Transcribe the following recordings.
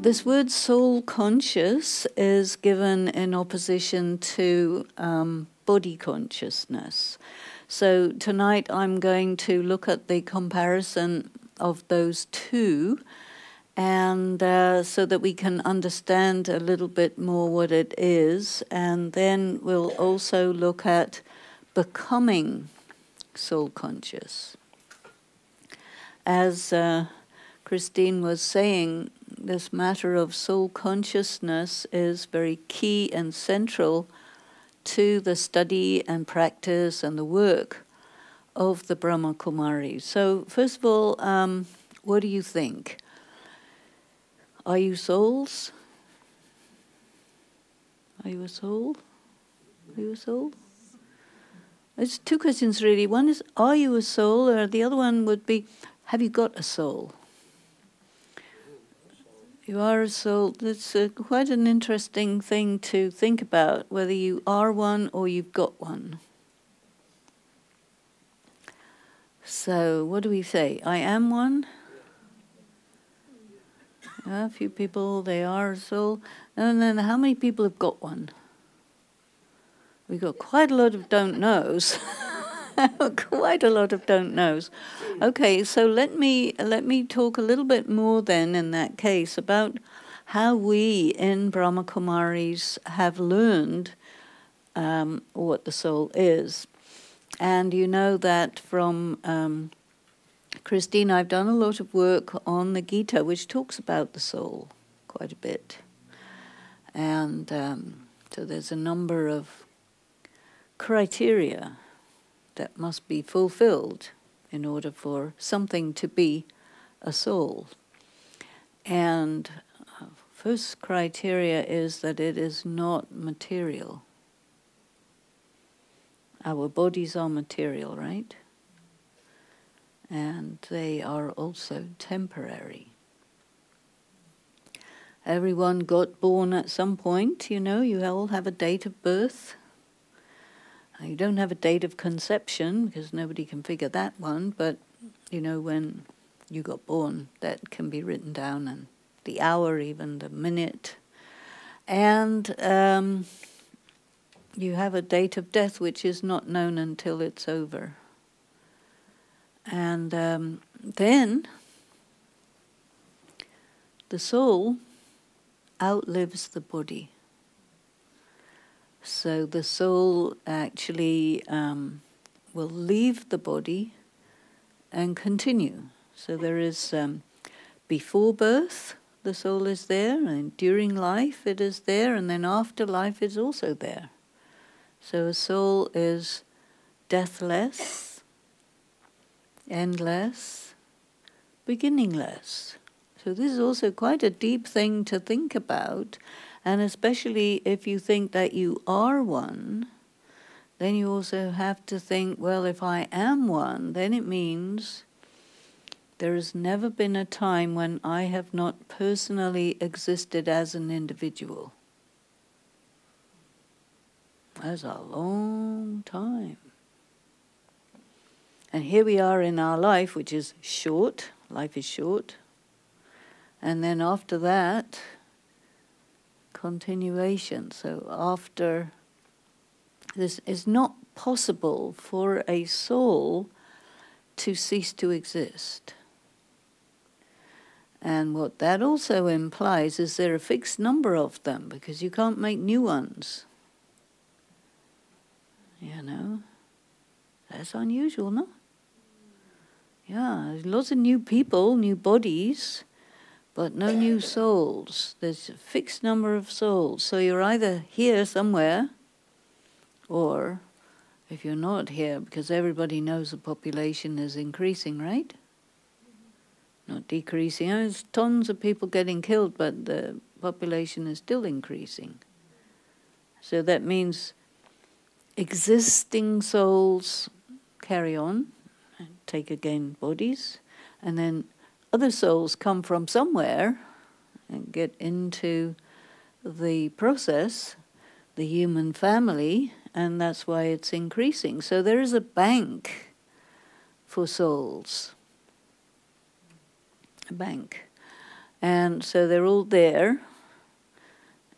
this word soul conscious is given in opposition to body consciousness. So tonight I'm going to look at the comparison of those two, and so that we can understand a little bit more what it is. And then we'll also look at becoming soul conscious. As Christine was saying, this matter of soul consciousness is very key and central to the study and practice and the work of the Brahma Kumaris. So first of all, what do you think? Are you souls? Are you a soul? Are you a soul? It's two questions really. One is, are you a soul? Or the other one would be, have you got a soul? You are a soul. It's quite an interesting thing to think about, whether you are one or you've got one. So, what do we say? I am one? A few people, they are a soul. And then how many people have got one? We've got quite a lot of don't knows. Quite a lot of don't knows. Okay, so let me talk a little bit more then in that case about how we in Brahma Kumaris have learned what the soul is. And you know that from Christine, I've done a lot of work on the Gita, which talks about the soul quite a bit. And so there's a number of criteria that must be fulfilled in order for something to be a soul. And first criteria is that it is not material. Our bodies are material, right? And they are also temporary. Everyone got born at some point, you know, you all have a date of birth. You don't have a date of conception, because nobody can figure that one, but, you know, when you got born, that can be written down, and the hour, even the minute. And you have a date of death, which is not known until it's over. And then the soul outlives the body. So the soul actually will leave the body and continue. So there is, before birth, the soul is there, and during life it is there, and then after life it's also there. So a soul is deathless, endless, beginningless. So this is also quite a deep thing to think about. And especially if you think that you are one, then you also have to think, well, if I am one, then it means there has never been a time when I have not personally existed as an individual. That's a long time. And here we are in our life, which is short. Life is short. And then after that, continuation. So after this, is not possible for a soul to cease to exist. And what that also implies is there are a fixed number of them, because you can't make new ones. You know, that's unusual, no? Yeah, lots of new people, new bodies, but no new souls. There's a fixed number of souls. So you're either here somewhere, or if you're not here, because everybody knows the population is increasing, right? Not decreasing. There's tons of people getting killed, but the population is still increasing. So that means existing souls carry on, and take again bodies, and then other souls come from somewhere and get into the process, the human family, and that's why it's increasing. So there is a bank for souls. A bank. And so they're all there,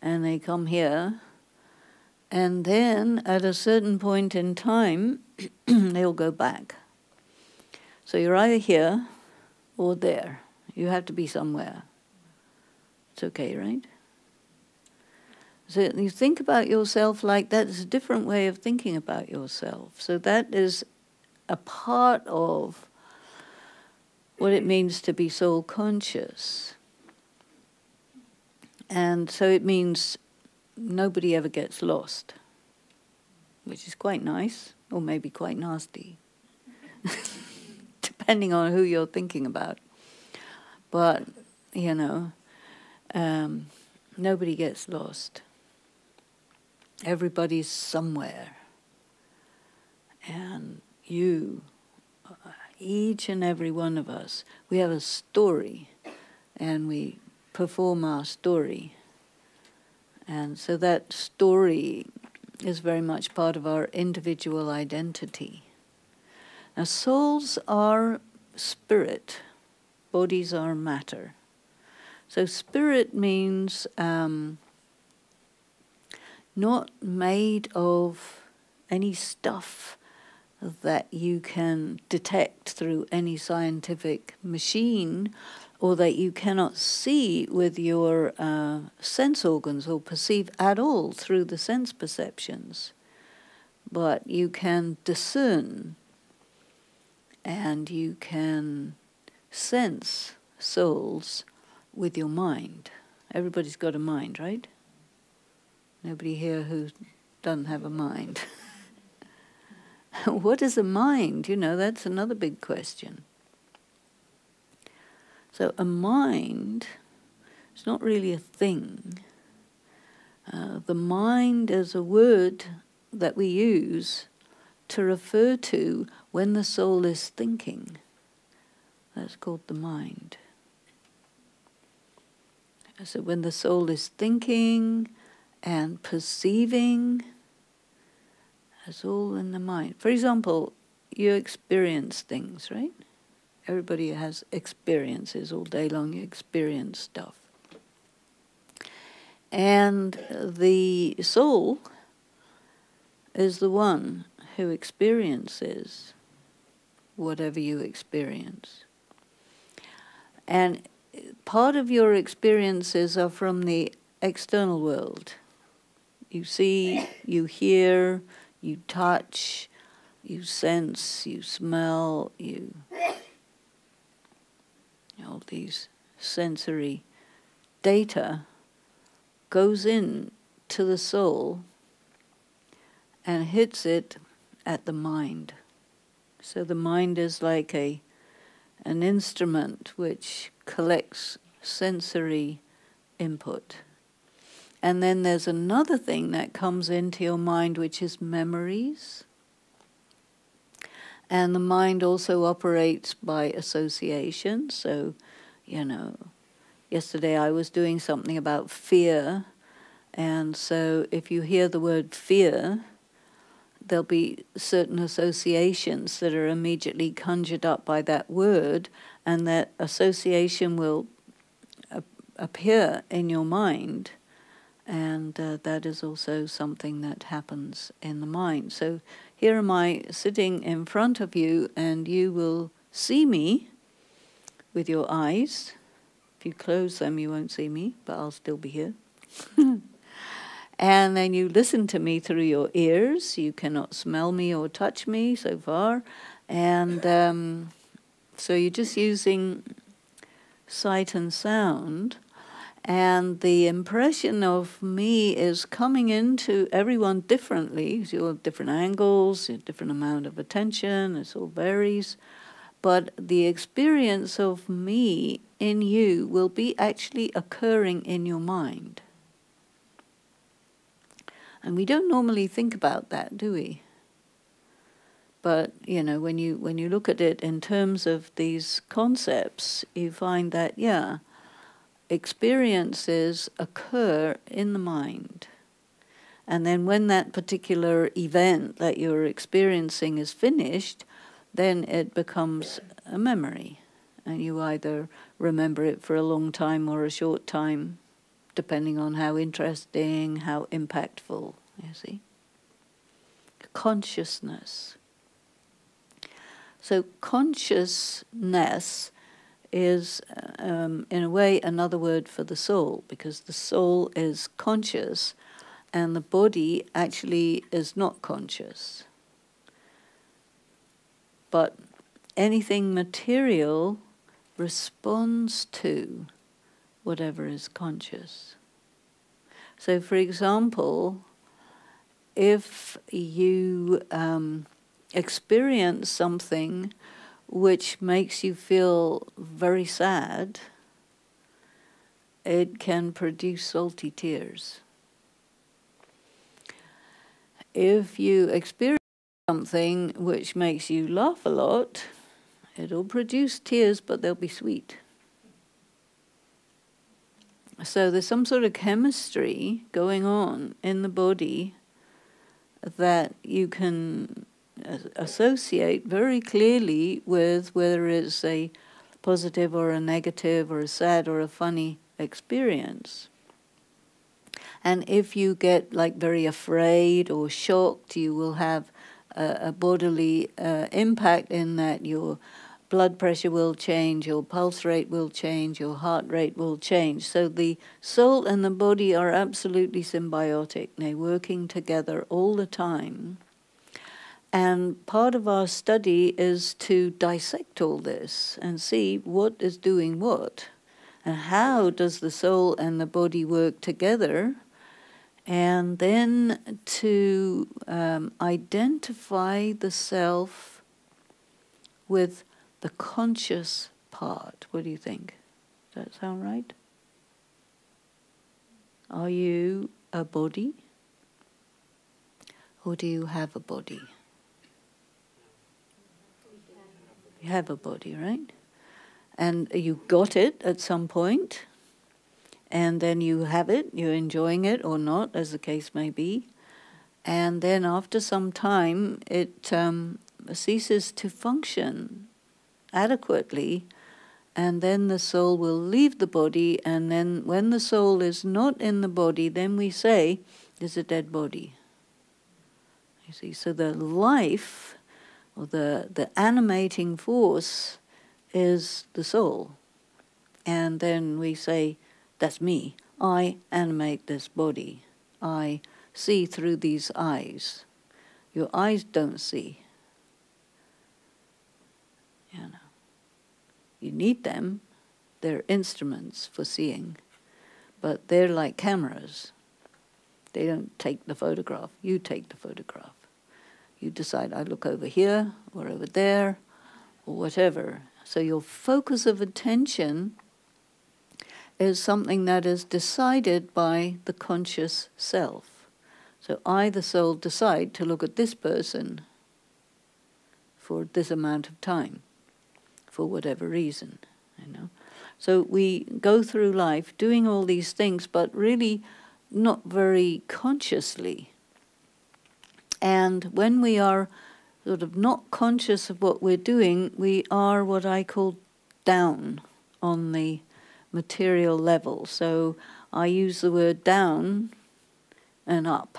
and they come here, and then at a certain point in time, they'll go back. So you're either here or there. You have to be somewhere. It's okay, right? So you think about yourself like that. It's a different way of thinking about yourself. So that is a part of what it means to be soul conscious. And so it means nobody ever gets lost, which is quite nice, or maybe quite nasty, depending on who you're thinking about. But, nobody gets lost. Everybody's somewhere. And you, each and every one of us, we have a story, and we perform our story. And so that story is very much part of our individual identity. Now, souls are spirit, bodies are matter. So spirit means not made of any stuff that you can detect through any scientific machine, or that you cannot see with your sense organs or perceive at all through the sense perceptions. But you can discern, and you can sense souls with your mind. Everybody's got a mind, right? Nobody here who doesn't have a mind. What is a mind? That's another big question. So a mind is not really a thing. The mind is a word that we use to refer to when the soul is thinking. That's called the mind. So when the soul is thinking and perceiving, it's all in the mind. For example, you experience things, right? Everybody has experiences all day long. You experience stuff. And the soul is the one who experiences whatever you experience. And part of your experiences are from the external world. You see, you hear, you touch, you sense, you smell, all these sensory data goes in to the soul and hits it at the mind. So the mind is like an instrument which collects sensory input. And then there's another thing that comes into your mind, which is memories. And the mind also operates by association. So, yesterday I was doing something about fear. And so if you hear the word fear, there'll be certain associations that are immediately conjured up by that word, and that association will appear in your mind. And that is also something that happens in the mind. So here am I sitting in front of you, and you will see me with your eyes. If you close them, you won't see me, but I'll still be here. And then you listen to me through your ears. You cannot smell me or touch me so far. And so you're just using sight and sound. And the impression of me is coming into everyone differently, because you have different angles, a different amount of attention, it all varies. But the experience of me in you will be actually occurring in your mind. And we don't normally think about that, do we? But, when you look at it in terms of these concepts, you find that, experiences occur in the mind. And then when that particular event that you're experiencing is finished, then it becomes a memory. and you either remember it for a long time or a short time, depending on how interesting, how impactful, you see. Consciousness. So consciousness is, in a way, another word for the soul, because the soul is conscious and the body actually is not conscious. But anything material responds to whatever is conscious. So, for example, if you experience something which makes you feel very sad, it can produce salty tears. If you experience something which makes you laugh a lot, it'll produce tears, but they'll be sweet. So there's some sort of chemistry going on in the body that you can associate very clearly with whether it's a positive or a negative or a sad or a funny experience. And if you get like very afraid or shocked, you will have a bodily impact in that your blood pressure will change, your pulse rate will change, your heart rate will change. So the soul and the body are absolutely symbiotic. They're working together all the time. And part of our study is to dissect all this and see what is doing what, and how does the soul and the body work together, and then to identify the self with the conscious part. What do you think? Does that sound right? Are you a body? Or do you have a body? You have a body, right? And you got it at some point, and then you have it, you're enjoying it or not, as the case may be. And then after some time, it ceases to function adequately, and then the soul will leave the body, and then when the soul is not in the body, then we say, there's a dead body. You see, so the life, or the animating force, is the soul. And then we say, that's me. I animate this body. I see through these eyes. Your eyes don't see. You know. You need them. They're instruments for seeing. But they're like cameras. They don't take the photograph. You take the photograph. You decide, I look over here or over there or whatever. So your focus of attention is something that is decided by the conscious self. So I, the soul, decide to look at this person for this amount of time, for whatever reason, you know. So we go through life doing all these things, but really not very consciously. And when we are sort of not conscious of what we're doing, we are what I call down on the material level. So I use the word down and up.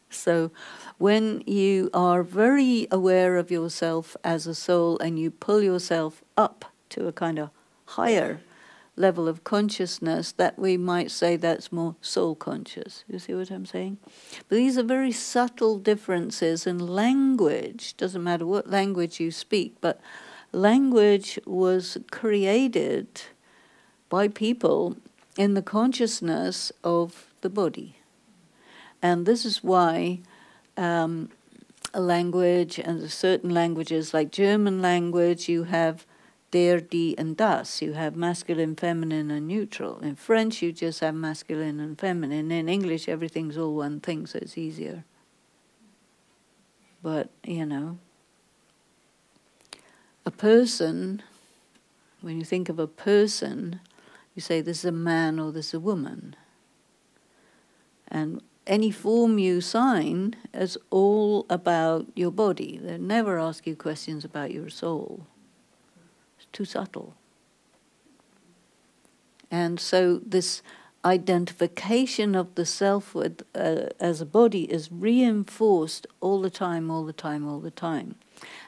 So when you are very aware of yourself as a soul and you pull yourself up to a kind of higher level of consciousness, that we might say that's more soul conscious. You see what I'm saying? But these are very subtle differences, and language, doesn't matter what language you speak, but language was created by people in the consciousness of the body. And this is why a language, and certain languages like German language, you have der, die, and das. You have masculine, feminine, and neutral. In French, you just have masculine and feminine. In English, everything's all one thing, so it's easier. But, you know, a person, when you think of a person, you say this is a man or this is a woman. And any form you sign is all about your body. They never ask you questions about your soul. It's too subtle. And so this identification of the self with, as a body is reinforced all the time, all the time, all the time.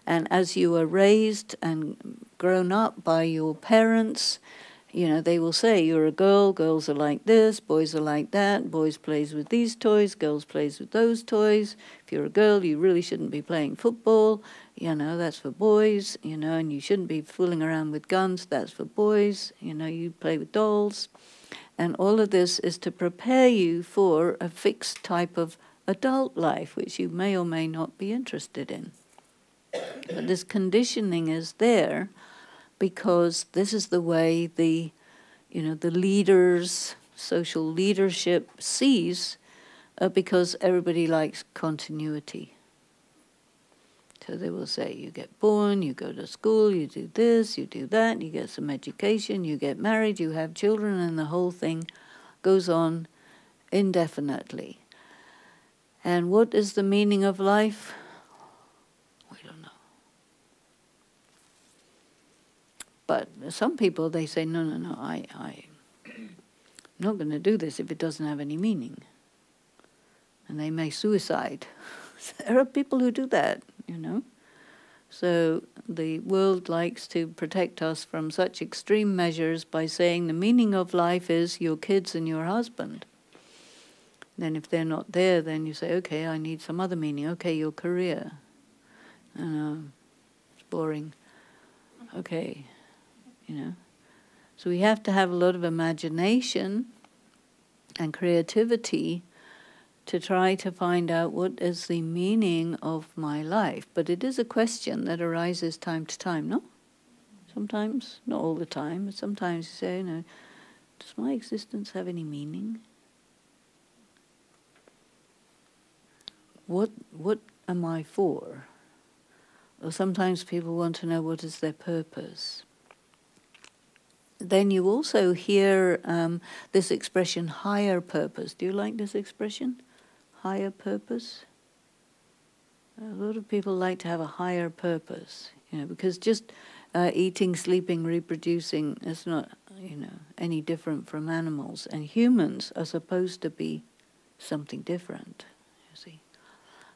And as you are raised and grown up by your parents, you know, they will say, you're a girl, girls are like this, boys are like that, boys plays with these toys, girls plays with those toys. If you're a girl, you really shouldn't be playing football, you know, that's for boys, you know, and you shouldn't be fooling around with guns, that's for boys, you know, you play with dolls. And all of this is to prepare you for a fixed type of adult life, which you may or may not be interested in. But this conditioning is there because this is the way the leaders, social leadership sees, because everybody likes continuity. So they will say, you get born, you go to school, you do this, you do that, you get some education, you get married, you have children, and the whole thing goes on indefinitely. And what is the meaning of life? We don't know. But some people, they say, no, I'm not going to do this if it doesn't have any meaning. And they may suicide. There are people who do that, you know. So the world likes to protect us from such extreme measures by saying the meaning of life is your kids and your husband. Then if they're not there, then you say, okay, I need some other meaning. Okay, your career. It's boring. Okay, you know. So we have to have a lot of imagination and creativity to try to find out what is the meaning of my life. But it is a question that arises time to time, no? Sometimes, not all the time, but sometimes you say, you know, does my existence have any meaning? What am I for? Or sometimes people want to know what is their purpose. Then you also hear this expression, higher purpose. Do you like this expression? Higher purpose? A lot of people like to have a higher purpose, you know, because just eating, sleeping, reproducing is not, you know, any different from animals. And humans are supposed to be something different, you see.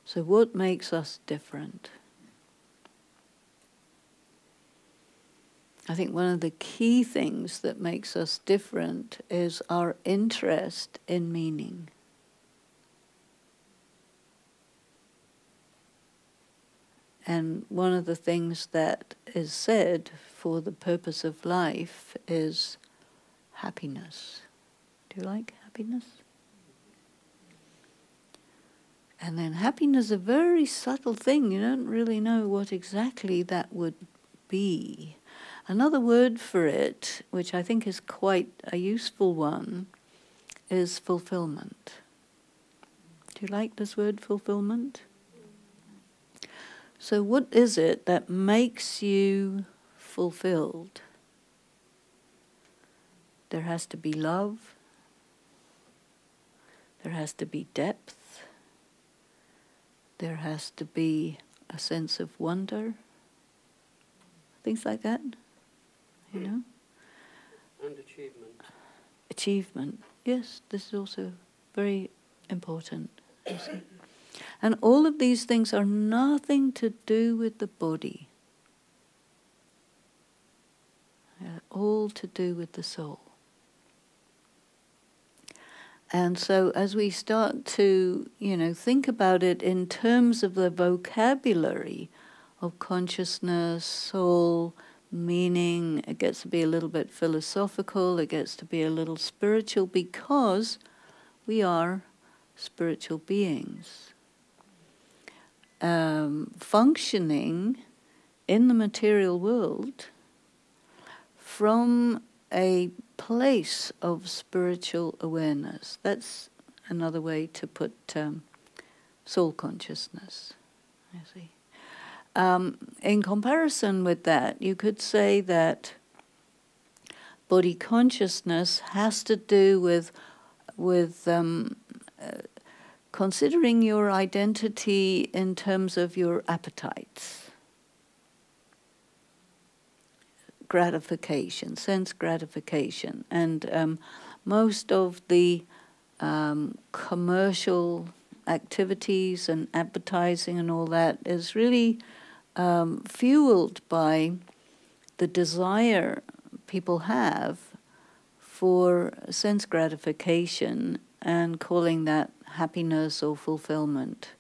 So what makes us different? I think one of the key things that makes us different is our interest in meaning. And one of the things that is said for the purpose of life is happiness. Do you like happiness? And then happiness is a very subtle thing. You don't really know what exactly that would be. Another word for it, which I think is quite a useful one, is fulfillment. Do you like this word, fulfillment? So what is it that makes you fulfilled? There has to be love. There has to be depth. There has to be a sense of wonder. Things like that, you know? And achievement. Achievement, yes, this is also very important, you see. And all of these things are nothing to do with the body. They're all to do with the soul. And so as we start to, you know, think about it in terms of the vocabulary of consciousness, soul, meaning, it gets to be a little bit philosophical, it gets to be a little spiritual, because we are spiritual beings. Functioning in the material world from a place of spiritual awareness. That's another way to put soul consciousness, you see. In comparison with that, you could say that body consciousness has to do with considering your identity in terms of your appetites. gratification, sense gratification. And most of the commercial activities and advertising and all that is really fueled by the desire people have for sense gratification and calling that happiness or fulfillment.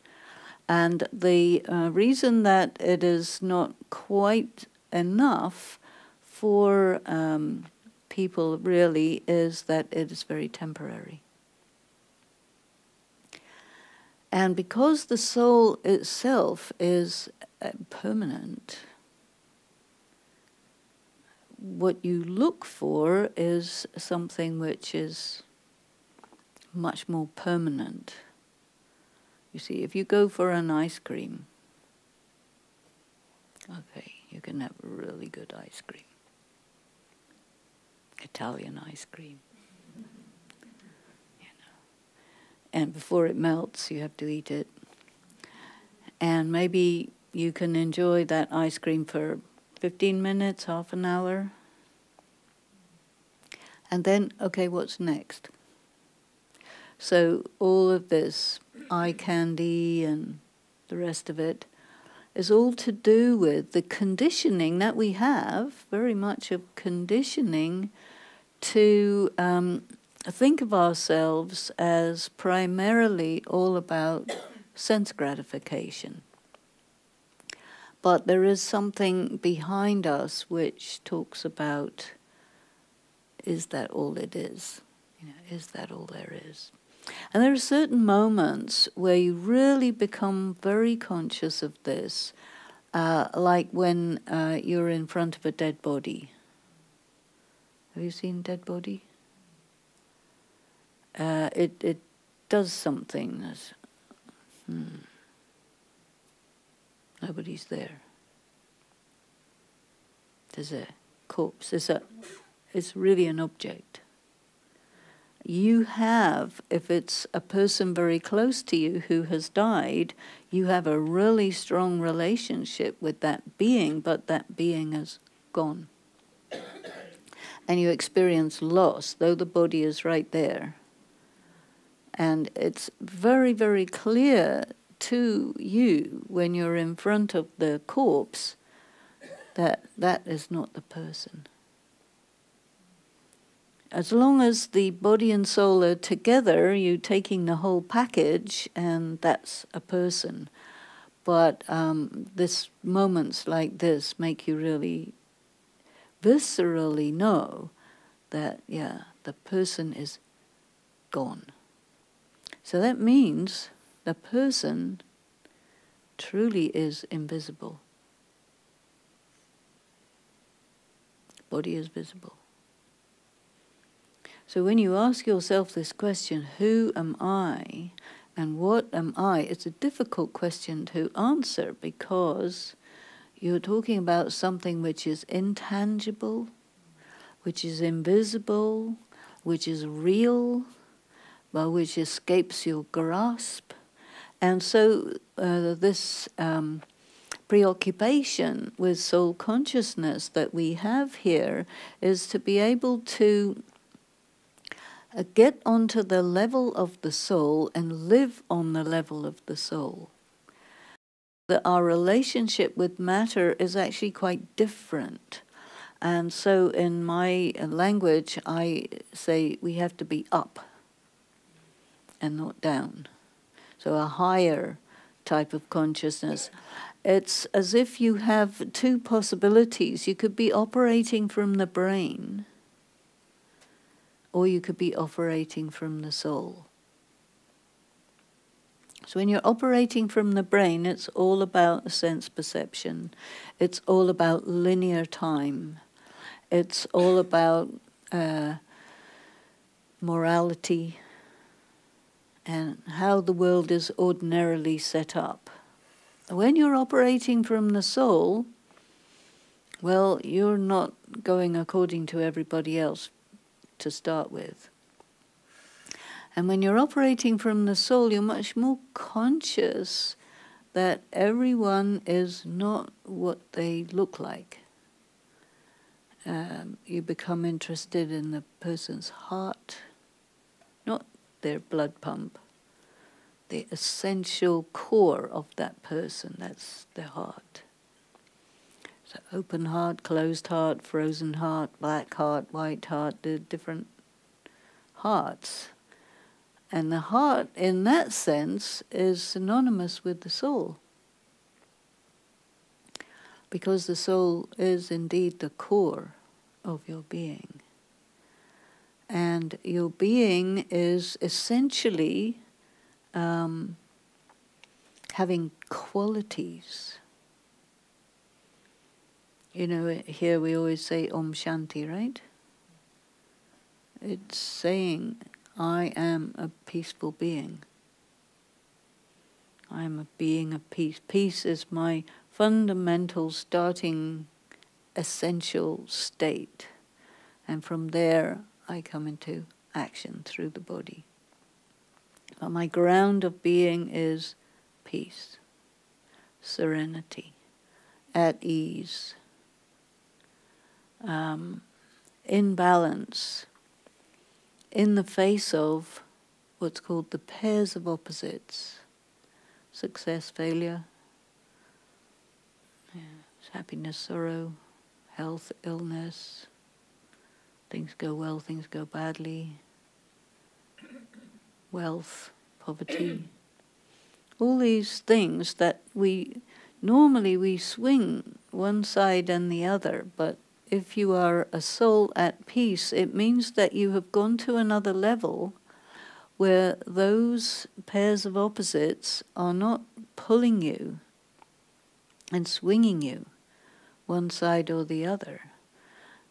And the reason that it is not quite enough for people really is that it is very temporary. And because the soul itself is permanent, what you look for is something which is much more permanent. You see, if you go for an ice cream, okay, you can have a really good ice cream. Italian ice cream. And before it melts, you have to eat it. And maybe you can enjoy that ice cream for 15 minutes, half an hour. And then, okay, what's next? So all of this eye candy and the rest of it is all to do with the conditioning that we have, very much of conditioning to think of ourselves as primarily all about sense gratification. But there is something behind us which talks about, is that all it is? You know, is that all there is? And there are certain moments where you really become very conscious of this, like when you're in front of a dead body. Have you seen dead body? It does something. Nobody's there. There's a corpse. It's really an object. You have, if it's a person very close to you who has died, you have a really strong relationship with that being, but that being has gone. And you experience loss, though the body is right there. And it's very, very clear to you when you're in front of the corpse that that is not the person. As long as the body and soul are together, you're taking the whole package, and that's a person. But this moments like this make you really viscerally know that, yeah, the person is gone. So that means the person truly is invisible. Body is visible. So when you ask yourself this question, who am I and what am I? It's a difficult question to answer because you're talking about something which is intangible, which is invisible, which is real, but which escapes your grasp. And so this preoccupation with soul consciousness that we have here is to be able to get onto the level of the soul and live on the level of the soul. That our relationship with matter is actually quite different. And so in my language, I say we have to be up and not down. So a higher type of consciousness. It's as if you have two possibilities. You could be operating from the brain, or you could be operating from the soul. So when you're operating from the brain, it's all about sense perception. It's all about linear time. It's all about morality and how the world is ordinarily set up. When you're operating from the soul, well, you're not going according to everybody else to start with. And when you're operating from the soul, you're much more conscious that everyone is not what they look like. you become interested in the person's heart, not their blood pump, the essential core of that person, that's their heart. So open heart, closed heart, frozen heart, black heart, white heart, the different hearts. And the heart, in that sense, is synonymous with the soul. Because the soul is indeed the core of your being. And your being is essentially having qualities. You know, here we always say Om Shanti, right? It's saying, I am a peaceful being. I am a being of peace. Peace is my fundamental starting essential state. And from there, I come into action through the body. But my ground of being is peace, serenity, at ease, in balance, in the face of what's called the pairs of opposites, success, failure, happiness, sorrow, health, illness, things go well, things go badly, wealth, poverty, all these things that we swing one side and the other, but if you are a soul at peace, it means that you have gone to another level where those pairs of opposites are not pulling you and swinging you one side or the other.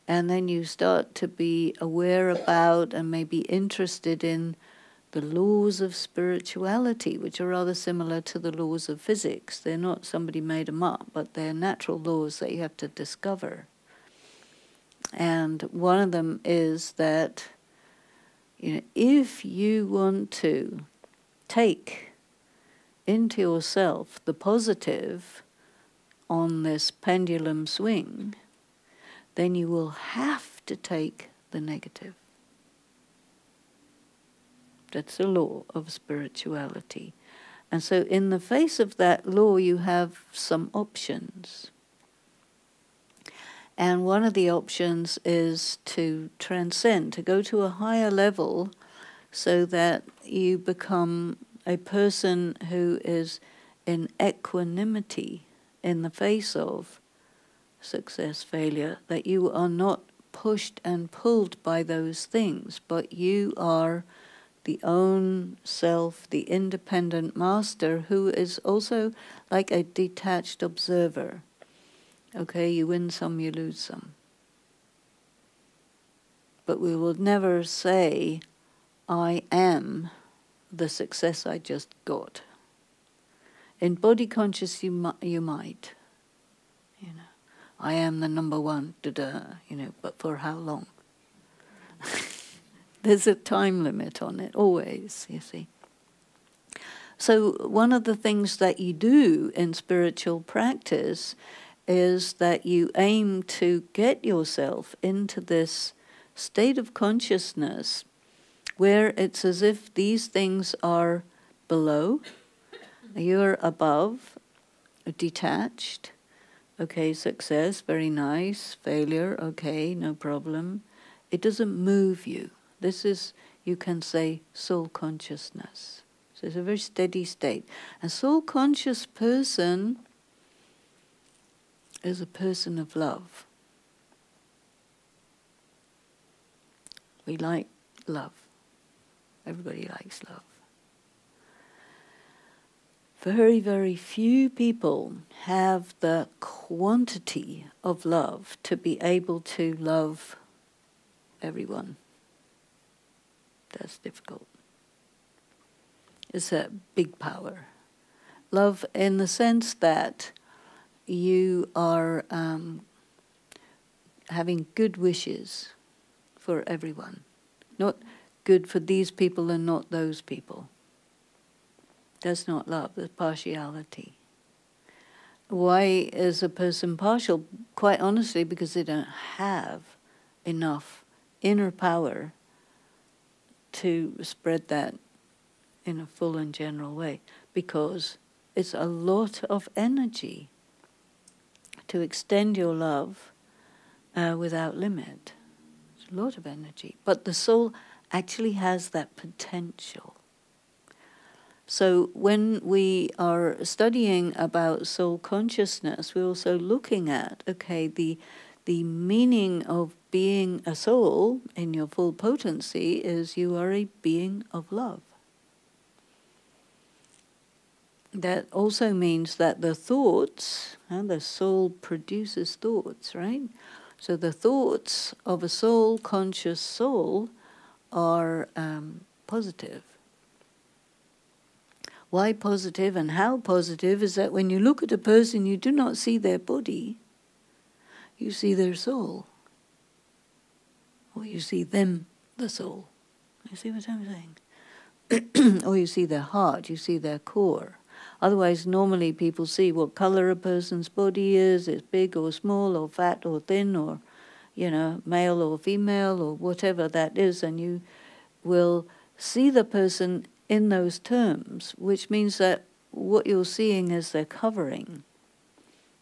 And then you start to be aware about and maybe interested in the laws of spirituality, which are rather similar to the laws of physics. They're not somebody made them up, but they're natural laws that you have to discover. And one of them is that, if you want to take into yourself the positive on this pendulum swing, then you will have to take the negative. That's the law of spirituality. And so in the face of that law, you have some options. And one of the options is to transcend, to go to a higher level so that you become a person who is in equanimity in the face of success, failure, that you are not pushed and pulled by those things, but you are the own self, the independent master who is also like a detached observer. Okay, you win some, you lose some. But we will never say, I am the success I just got. In body conscious you might. I am the number one, but for how long? There's a time limit on it, always, you see. So one of the things that you do in spiritual practice is that you aim to get yourself into this state of consciousness where it's as if these things are below, you're above, detached. Okay, success, very nice. Failure, okay, no problem. It doesn't move you. This is, you can say, soul consciousness. So it's a very steady state. A soul-conscious person is a person of love. We like love. Everybody likes love. Very, very few people have the quantity of love to be able to love everyone. That's difficult. It's a big power. Love in the sense that you are having good wishes for everyone. Not good for these people and not those people. That's not love, that's partiality. Why is a person partial? Quite honestly, because they don't have enough inner power to spread that in a full and general way, because it's a lot of energy to extend your love without limit. It's a lot of energy. But the soul actually has that potential. So when we are studying about soul consciousness, we're also looking at, okay, the meaning of being a soul in your full potency is you are a being of love. That also means that the thoughts, and the soul produces thoughts, right? So the thoughts of a soul, conscious soul, are positive. Why positive and how positive is that when you look at a person, you do not see their body, you see their soul. Or you see them, the soul. You see what I'm saying? Or you see their heart, you see their core. Otherwise, normally people see what color a person's body is, it's big or small or fat or thin or, male or female or whatever that is, and you will see the person in those terms, which means that what you're seeing is their covering,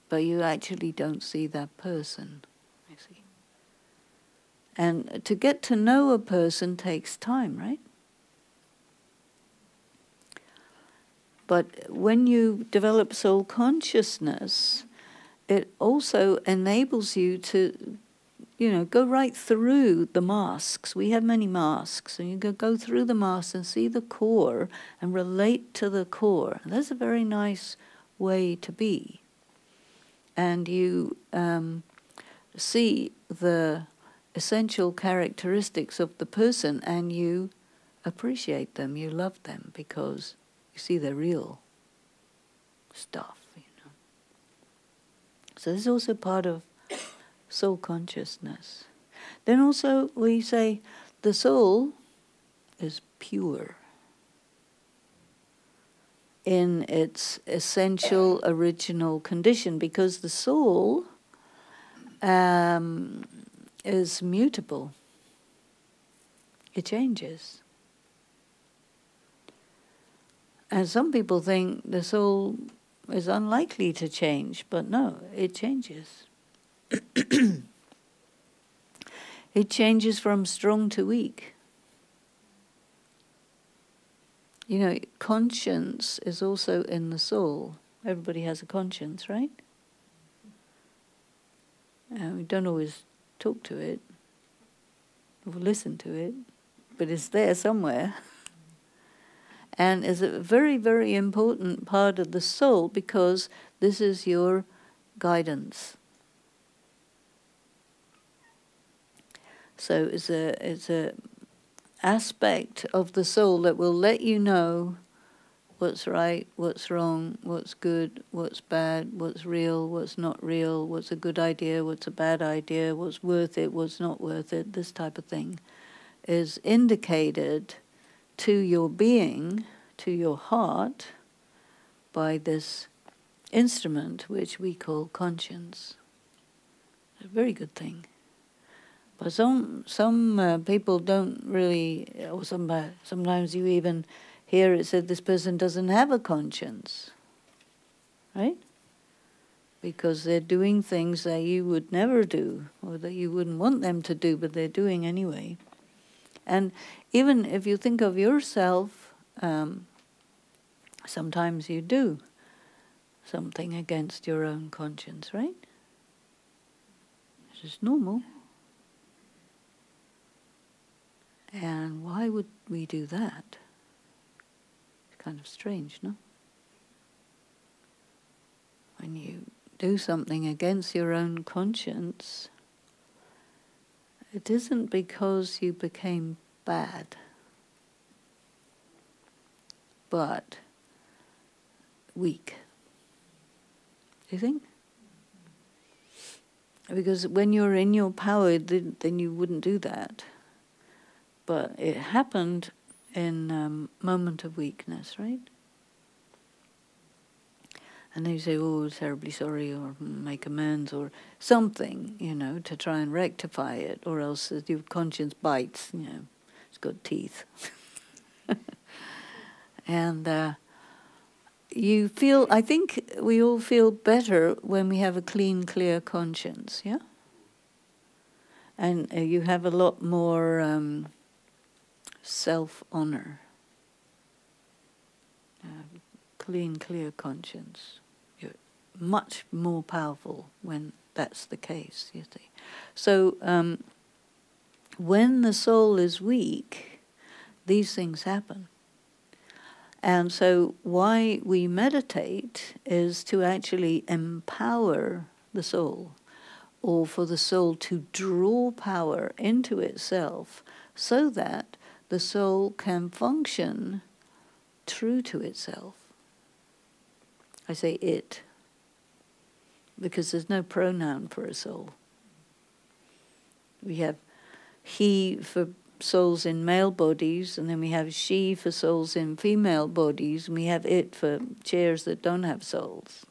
but you actually don't see that person, you see. And to get to know a person takes time, right? But when you develop soul consciousness, it also enables you to, go right through the masks. We have many masks, and you go through the masks and see the core and relate to the core. That's a very nice way to be. And you see the essential characteristics of the person, and you appreciate them, you love them, because you see the real stuff, So this is also part of soul consciousness. Then also we say the soul is pure in its essential original condition, because the soul is mutable. It changes. And some people think the soul is unlikely to change, but no, it changes. It changes from strong to weak. Conscience is also in the soul. Everybody has a conscience, right? We don't always talk to it or listen to it, but it's there somewhere. And is a very, very important part of the soul, because this is your guidance. So it's a aspect of the soul that will let you know what's right, what's wrong, what's good, what's bad, what's real, what's not real, what's a good idea, what's a bad idea, what's worth it, what's not worth it. This type of thing is indicated to your being, to your heart, by this instrument which we call conscience. A very good thing. But some people don't really, or sometimes you even hear it said this person doesn't have a conscience, right? Because they're doing things that you would never do, or that you wouldn't want them to do, but they're doing anyway. And even if you think of yourself, sometimes you do something against your own conscience, right? It's just normal. And why would we do that? It's kind of strange, no? When you do something against your own conscience, it isn't because you became bad, but weak. Do you think? Because when you're in your power, then you wouldn't do that. But it happened in a moment of weakness, right? And then you say, oh, terribly sorry, or make amends, or something, to try and rectify it, or else your conscience bites, it's got teeth. And you feel, I think we all feel better when we have a clean, clear conscience, yeah? And you have a lot more self-honor. Clean, clear conscience. You're much more powerful when that's the case, you see. So when the soul is weak, these things happen. And so why we meditate is to actually empower the soul, or for the soul to draw power into itself so that the soul can function true to itself. I say it, because there's no pronoun for a soul. We have he for souls in male bodies, and then we have she for souls in female bodies, and we have it for chairs that don't have souls.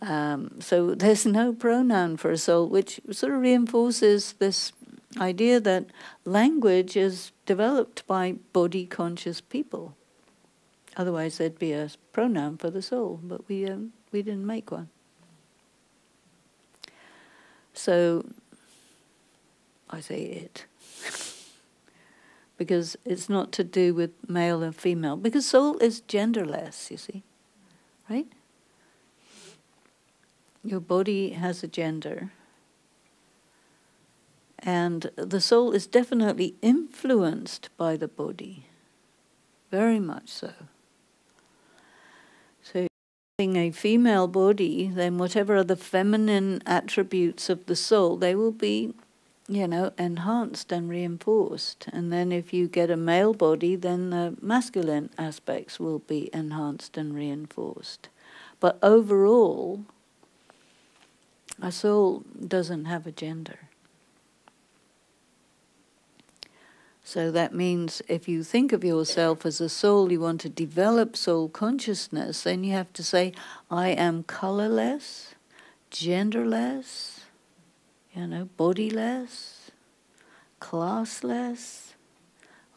So there's no pronoun for a soul, which sort of reinforces this idea that language is developed by body-conscious people. Otherwise there'd be a pronoun for the soul, but we didn't make one. So I say it. Because it's not to do with male and female. Because soul is genderless, you see. Right? Your body has a gender. And the soul is definitely influenced by the body. Very much so. So having a female body, then whatever are the feminine attributes of the soul, they will be enhanced and reinforced. And then if you get a male body, then the masculine aspects will be enhanced and reinforced. But overall, a soul doesn't have a gender. So that means if you think of yourself as a soul, you want to develop soul consciousness, then you have to say, I am colorless, genderless, bodiless, classless,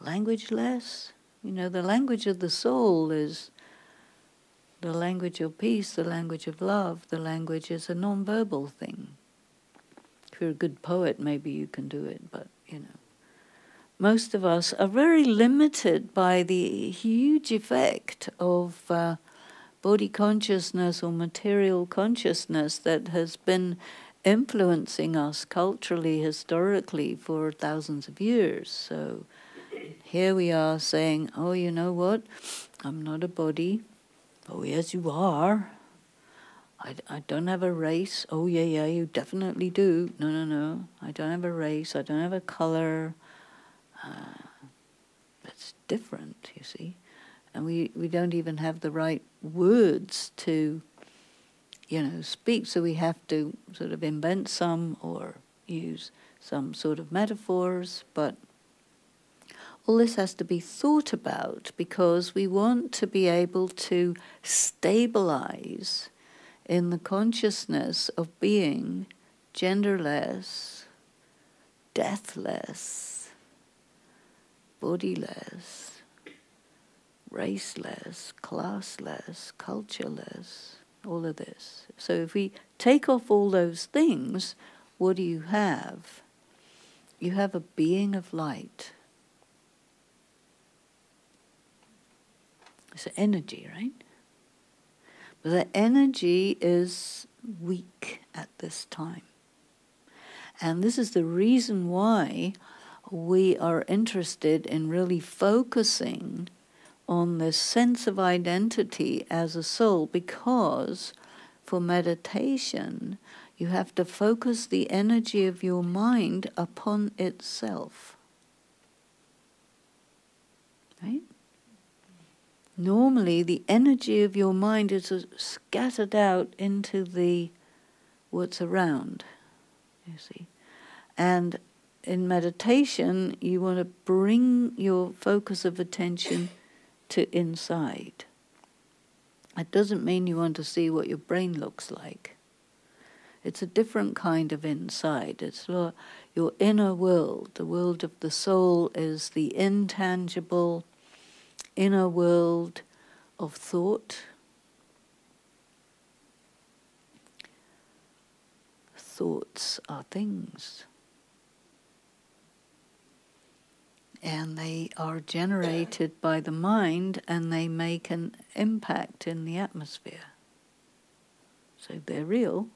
languageless. The language of the soul is the language of peace, the language of love. The language is a non-verbal thing. If you're a good poet, maybe you can do it, but, most of us are very limited by the huge effect of body consciousness or material consciousness that has been influencing us culturally, historically, for thousands of years. So here we are saying, oh, you know what? I'm not a body. Oh, yes, you are. I don't have a race. Oh, yeah, you definitely do. No. I don't have a race. I don't have a color. That's different, you see. And we don't even have the right words to speak, so we have to sort of invent some or use some sort of metaphors, but all this has to be thought about because we want to be able to stabilize in the consciousness of being genderless, deathless, bodiless, raceless, classless, cultureless, all of this. So if we take off all those things, what do you have? You have a being of light. It's energy, right? But the energy is weak at this time. And this is the reason why we are interested in really focusing on this sense of identity as a soul, because for meditation you have to focus the energy of your mind upon itself. Right? Normally the energy of your mind is scattered out into the what's around, you see. And in meditation you want to bring your focus of attention to inside. It doesn't mean you want to see what your brain looks like. It's a different kind of inside. It's your inner world. The world of the soul is the intangible inner world of thought. Thoughts are things. And they are generated by the mind, and they make an impact in the atmosphere. So they're real.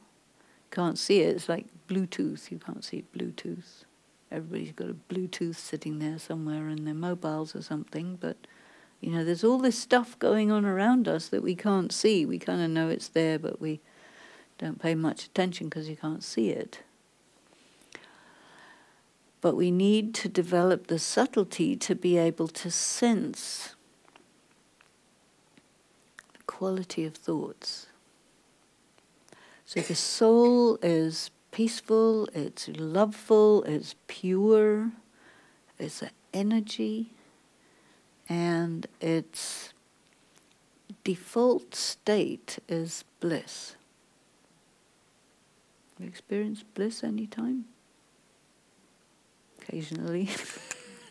Can't see it. It's like Bluetooth. You can't see Bluetooth. Everybody's got a Bluetooth sitting there somewhere in their mobiles or something, but you know, there's all this stuff going on around us that we can't see. We kind of know it's there, but we don't pay much attention because you can't see it. But we need to develop the subtlety to be able to sense the quality of thoughts. So the soul is peaceful, it's loveful, it's pure, it's an energy, and its default state is bliss. You experience bliss anytime? Occasionally.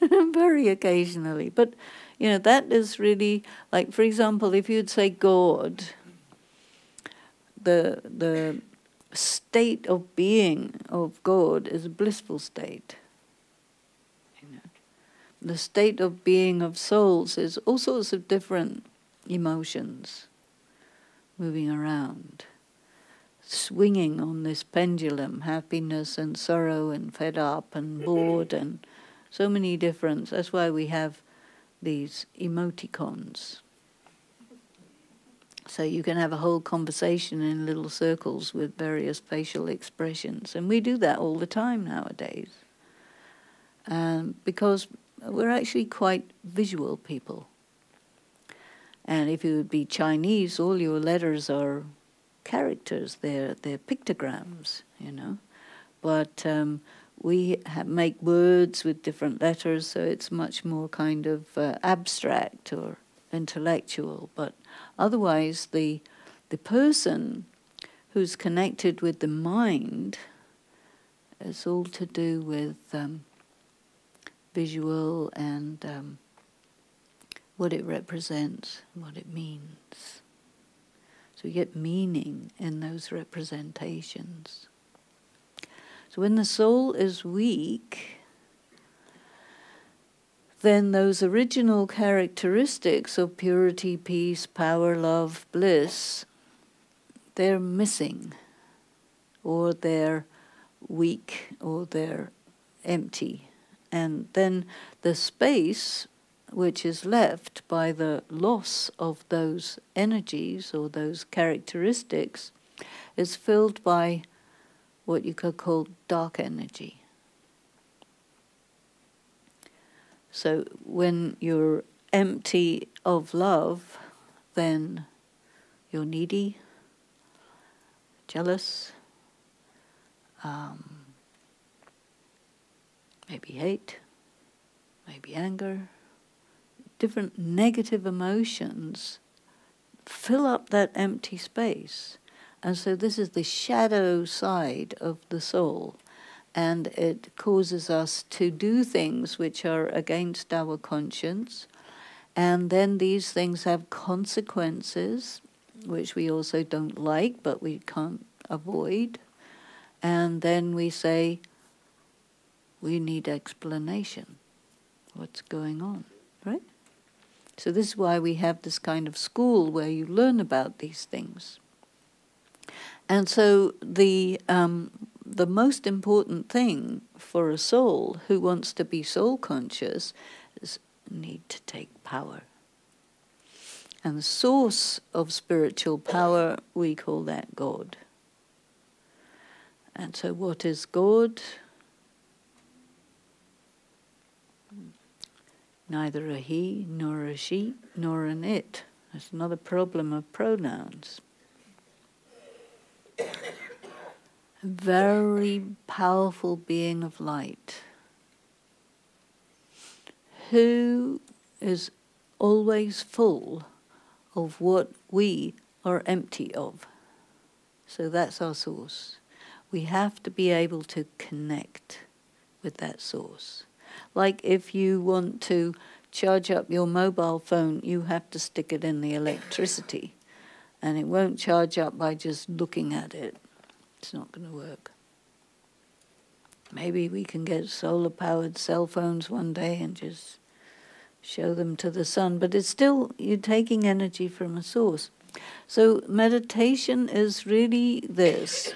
Very occasionally. But, you know, that is really, like, for example, if you'd say God, the state of being of God is a blissful state. You know, the state of being of souls is all sorts of different emotions moving around, swinging on this pendulum, happiness and sorrow and fed up and bored and so many different. That's why we have these emoticons. So you can have a whole conversation in little circles with various facial expressions. And we do that all the time nowadays. Because we're actually quite visual people. And if you would be Chinese, all your letters are characters, they're pictograms, you know. But we make words with different letters, so it's much more kind of abstract or intellectual. But otherwise, the person who's connected with the mind is all to do with visual and what it represents, what it means. So you get meaning in those representations. So when the soul is weak, then those original characteristics of purity, peace, power, love, bliss, they're missing, or they're weak, or they're empty. And then the space which is left by the loss of those energies or those characteristics is filled by what you could call dark energy. So when you're empty of love, then you're needy, jealous, maybe hate, maybe anger. Different negative emotions fill up that empty space. And so this is the shadow side of the soul. And it causes us to do things which are against our conscience. And then these things have consequences, which we also don't like, but we can't avoid. And then we say, we need explanation. What's going on, right? So this is why we have this kind of school where you learn about these things. And so the most important thing for a soul who wants to be soul conscious is need to take power. And the source of spiritual power, we call that God. And so what is God? Neither a he, nor a she, nor an it. That's another problem of pronouns. A very powerful being of light who is always full of what we are empty of. So that's our source. We have to be able to connect with that source. Like if you want to charge up your mobile phone, you have to stick it in the electricity. And it won't charge up by just looking at it. It's not going to work. Maybe we can get solar-powered cell phones one day and just show them to the sun. But it's still, you're taking energy from a source. So meditation is really this.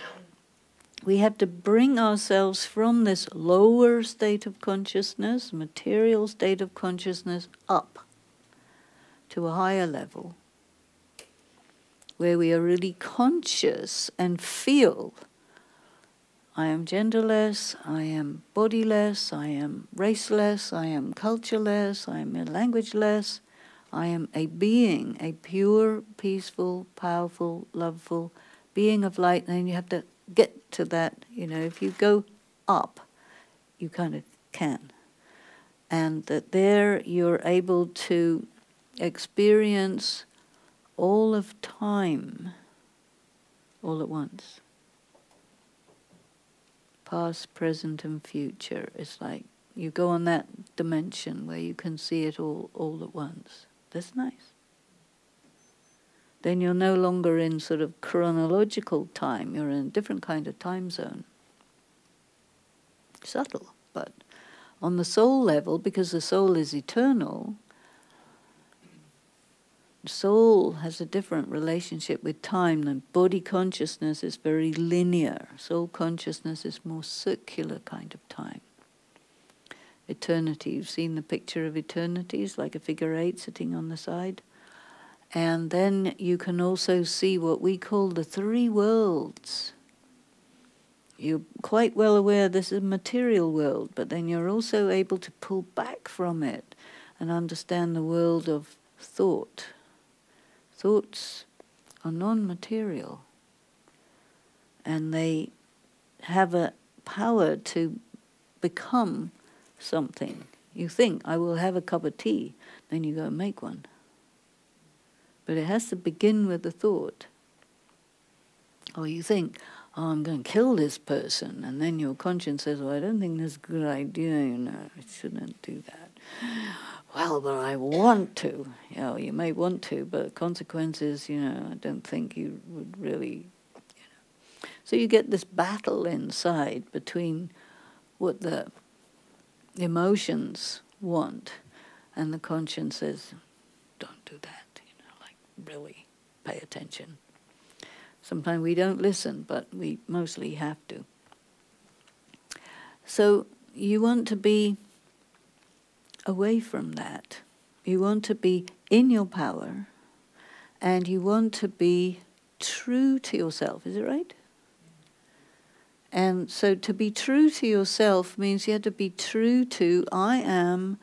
We have to bring ourselves from this lower state of consciousness, material state of consciousness, up to a higher level, where we are really conscious and feel, I am genderless, I am bodiless, I am raceless, I am cultureless, I am languageless, I am a being, a pure, peaceful, powerful, loveful being of light. And then you have to get to that, if you go up, you kind of can. And that there you're able to experience all of time all at once. Past, present, and future. It's like you go on that dimension where you can see it all at once. That's nice. Then you're no longer in sort of chronological time. You're in a different kind of time zone. Subtle, but on the soul level, because the soul is eternal, soul has a different relationship with time than body consciousness is very linear. Soul consciousness is more circular kind of time. Eternity, you've seen the picture of eternity, it's like a figure 8 sitting on the side. And then you can also see what we call the three worlds. You're quite well aware this is a material world, but then you're also able to pull back from it and understand the world of thought. Thoughts are non-material, and they have a power to become something. You think, I will have a cup of tea, then you go and make one. But it has to begin with the thought. Or you think, oh, I'm going to kill this person, and then your conscience says, well, I don't think that's a good idea, I shouldn't do that. Well, but I want to. You may want to, but the consequences, I don't think you would really, So you get this battle inside between what the emotions want and the conscience says, don't do that, really pay attention. Sometimes we don't listen, but we mostly have to. So you want to be away from that. You want to be in your power, and you want to be true to yourself. Is it right? And so to be true to yourself means you have to be true to, I am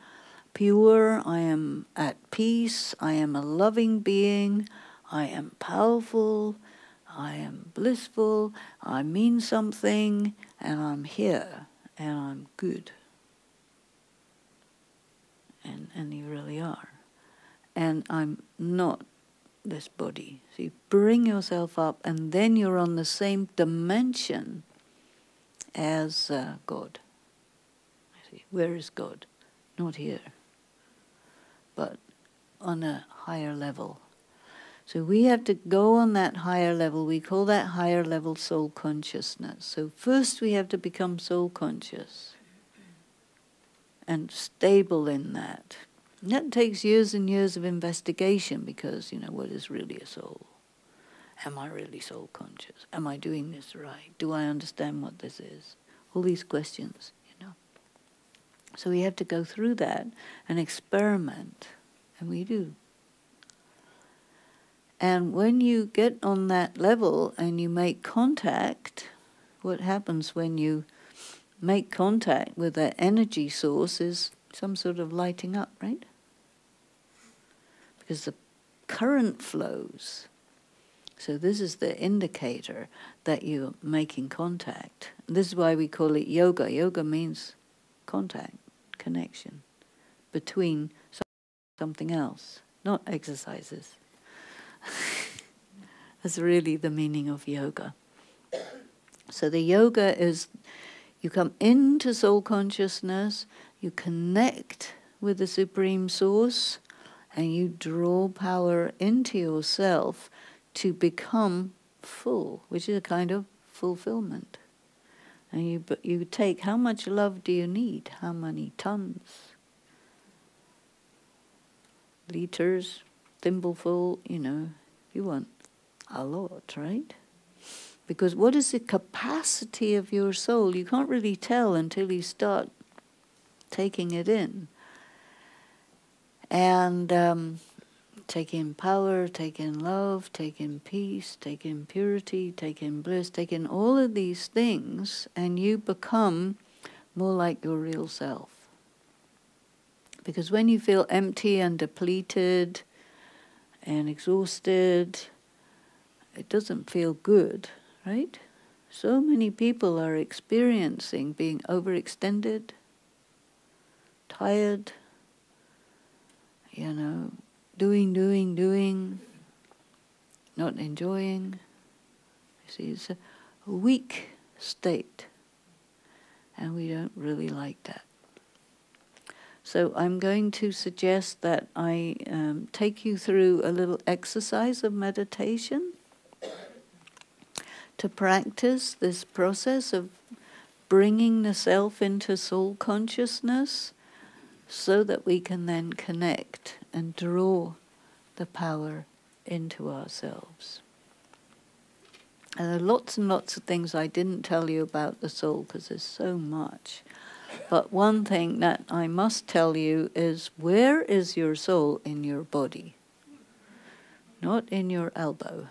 pure, I am at peace, I am a loving being, I am powerful, I am blissful, I mean something, and I'm here, and I'm good. And you really are. And I'm not this body. So you bring yourself up, and then you're on the same dimension as God. See, where is God? Not here, but on a higher level. So we have to go on that higher level. We call that higher level soul consciousness. So first we have to become soul conscious and stable in that. And that takes years and years of investigation because, what is really a soul? Am I really soul conscious? Am I doing this right? Do I understand what this is? All these questions, So we have to go through that and experiment, and we do. And when you get on that level and you make contact, what happens when you make contact with that energy source is some sort of lighting up, right? Because the current flows. So this is the indicator that you're making contact. This is why we call it yoga. Yoga means contact, connection between something else, not exercises. That's really the meaning of yoga. So the yoga is, you come into soul consciousness, you connect with the Supreme Source, and you draw power into yourself to become full, which is a kind of fulfillment. And you take, how much love do you need? How many tons? Liters, thimbleful, you want a lot, right? Because what is the capacity of your soul? You can't really tell until you start taking it in. And take in power, take in love, take in peace, take in purity, take in bliss, take in all of these things, and you become more like your real self. Because when you feel empty and depleted and exhausted, it doesn't feel good, right? So many people are experiencing being overextended, tired, doing, not enjoying. You see, it's a weak state, and we don't really like that. So I'm going to suggest that I take you through a little exercise of meditation to practice this process of bringing the self into soul consciousness, so that we can then connect and draw the power into ourselves. And there are lots and lots of things I didn't tell you about the soul, because there's so much. But one thing that I must tell you is, where is your soul in your body? Not in your elbow.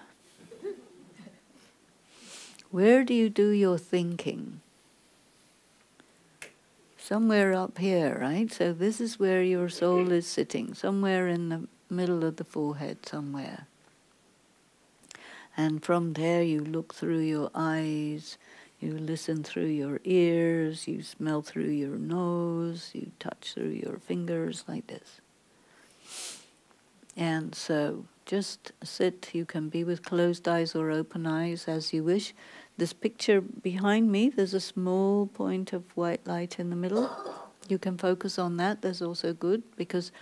Where do you do your thinking? Somewhere up here, right? So this is where your soul is sitting, somewhere in the middle of the forehead, somewhere. And from there you look through your eyes, you listen through your ears, you smell through your nose, you touch through your fingers, like this. And so just sit. You can be with closed eyes or open eyes as you wish. This picture behind me, there's a small point of white light in the middle. You can focus on that. That's also good, because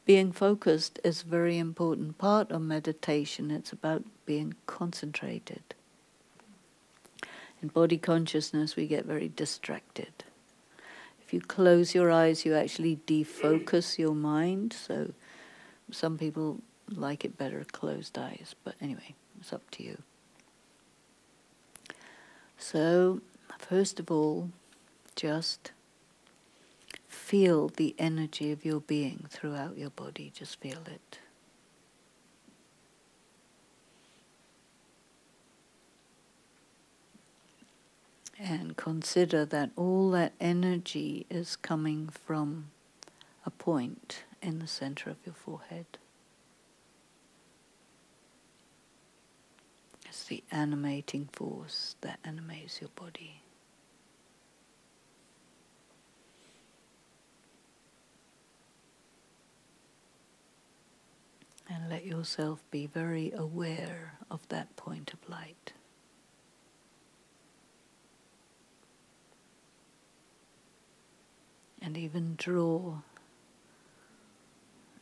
being focused is a very important part of meditation. It's about being concentrated. In body consciousness, we get very distracted. If you close your eyes, you actually defocus your mind. So some people like it better closed eyes. But anyway, it's up to you. So, first of all, just feel the energy of your being throughout your body. Just feel it. And consider that all that energy is coming from a point in the center of your forehead. It's the animating force that animates your body. And let yourself be very aware of that point of light. And even draw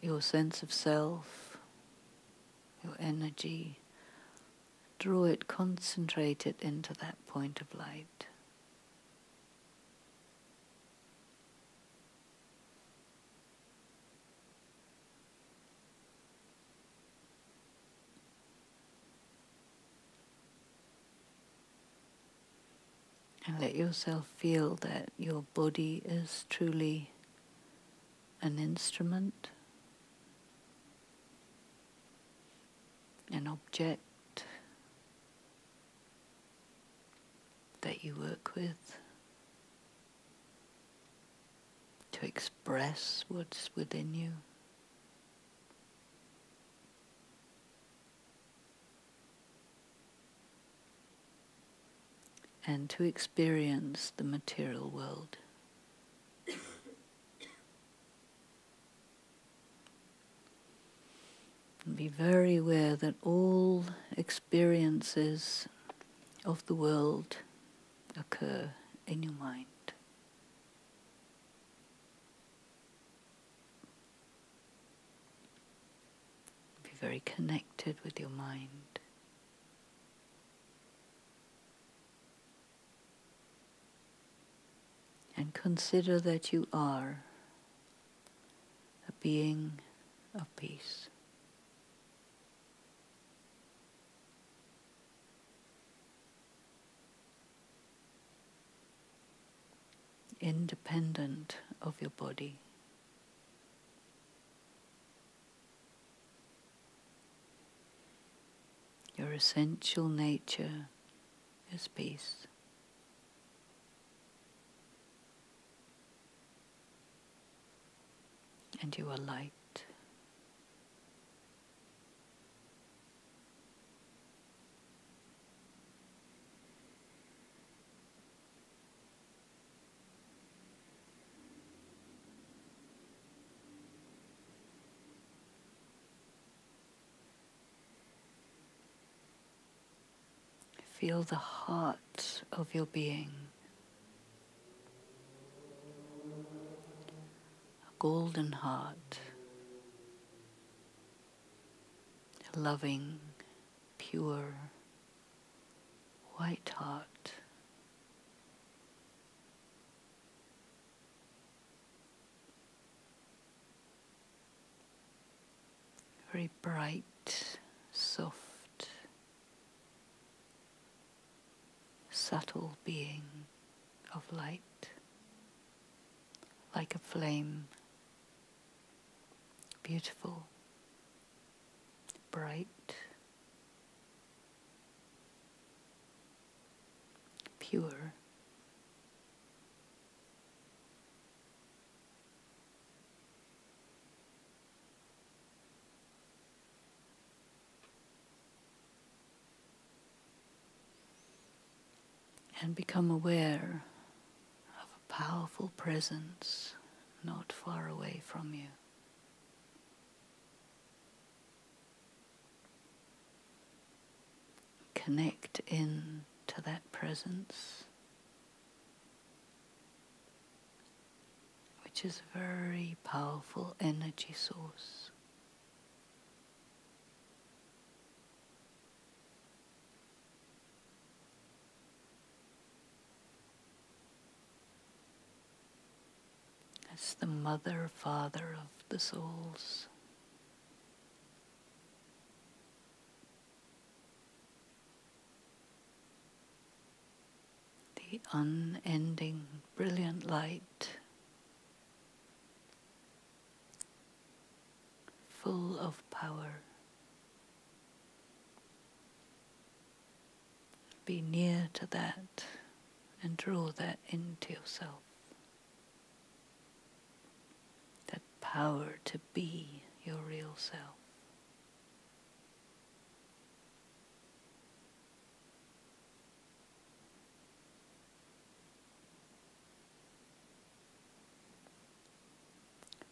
your sense of self, your energy, draw it, concentrate it into that point of light. And let yourself feel that your body is truly an instrument, an object that you work with to express what's within you. And to experience the material world. And be very aware that all experiences of the world occur in your mind. Be very connected with your mind. And consider that you are a being of peace. Independent of your body. Your essential nature is peace. And you are light. Feel the heart of your being. A golden heart. A loving, pure, white heart. Very bright, soft, subtle being of light, like a flame, beautiful, bright, pure. And become aware of a powerful presence not far away from you. Connect in to that presence, which is a very powerful energy source. It's the mother, father of the souls. The unending, brilliant light, full of power. Be near to that and draw that into yourself. That power to be your real self.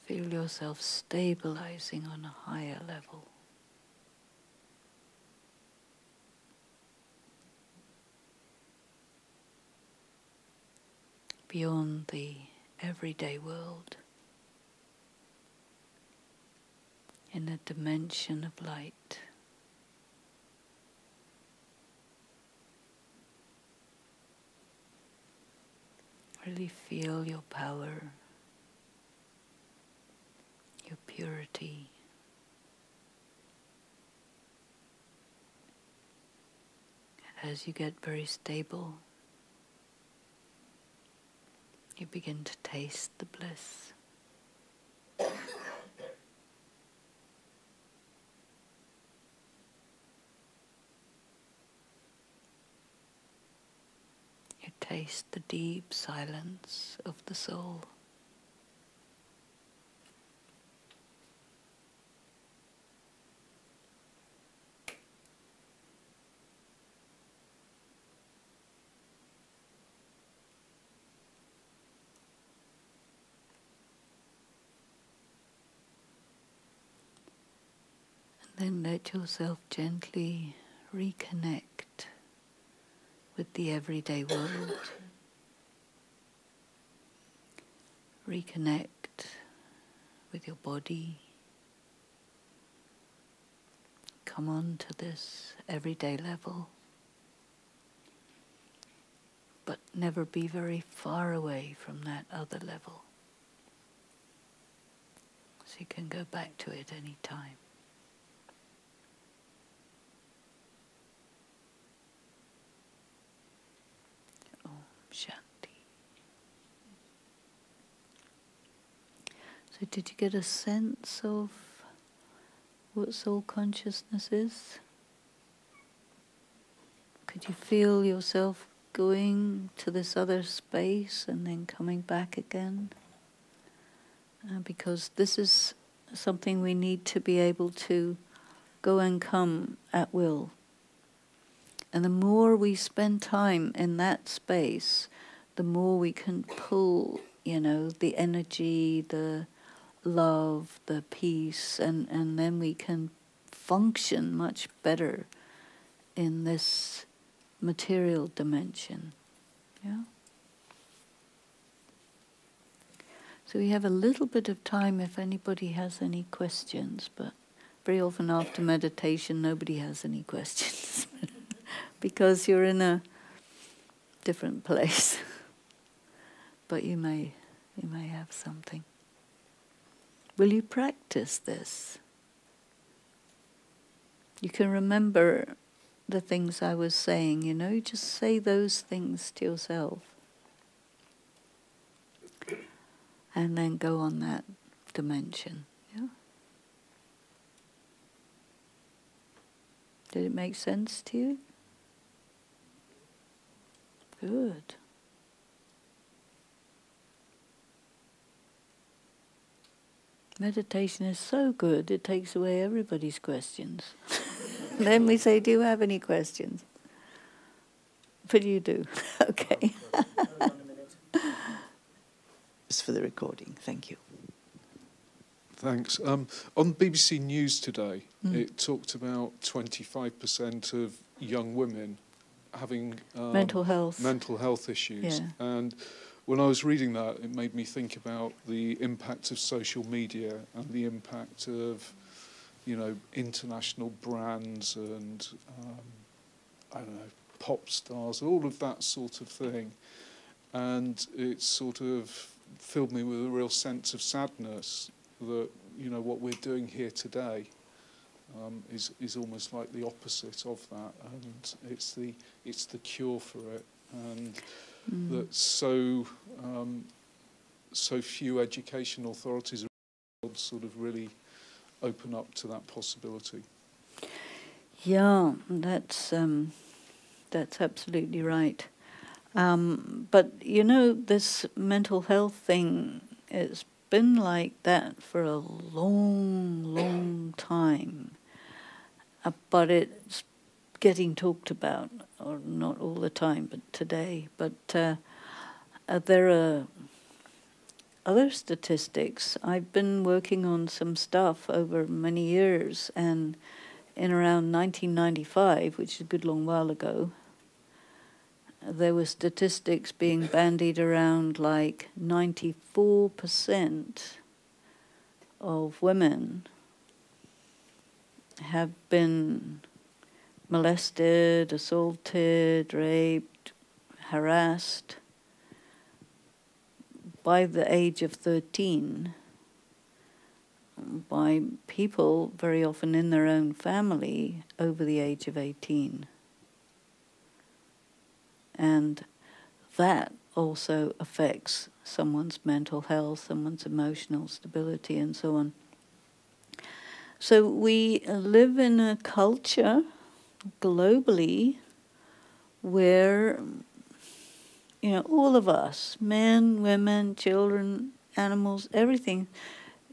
Feel yourself stabilizing on a higher level. Beyond the everyday world, in a dimension of light. Really feel your power, your purity. And as you get very stable, you begin to taste the bliss. You taste the deep silence of the soul. Then let yourself gently reconnect with the everyday world. Reconnect with your body. Come on to this everyday level. But never be very far away from that other level. So you can go back to it any time. Om Shanti. So did you get a sense of what soul consciousness is? Could you feel yourself going to this other space and then coming back again? Because this is something we need to be able to go and come at will. And the more we spend time in that space, the more we can pull, the energy, the love, the peace, and then we can function much better in this material dimension. Yeah? So we have a little bit of time if anybody has any questions, but very often after meditation nobody has any questions because you're in a different place. But you may have something. Will you practice this? You can remember the things I was saying, you just say those things to yourself. And then go on that dimension. Yeah? Did it make sense to you? Good. Meditation is so good, it takes away everybody's questions. Then we say, do you have any questions? But you do. Okay. Just for the recording. Thank you. Thanks. On BBC News today, it talked about 25% of young women having mental health issues. Yeah. And when I was reading that, it made me think about the impact of social media and the impact of, international brands and, pop stars, all of that sort of thing. And it sort of filled me with a real sense of sadness that, what we're doing here today is almost like the opposite of that, and it's the cure for it, and that so few education authorities around sort of really open up to that possibility. Yeah, that's absolutely right. But this mental health thing, it's been like that for a long, long time. But it's getting talked about, or not all the time, but today. But there are other statistics. I've been working on some stuff over many years, and in around 1995, which is a good long while ago, there were statistics being bandied around like 94% of women have been molested, assaulted, raped, harassed by the age of 13 by people very often in their own family over the age of 18. And that also affects someone's mental health, someone's emotional stability, and so on. So we live in a culture globally where, all of us, men, women, children, animals, everything,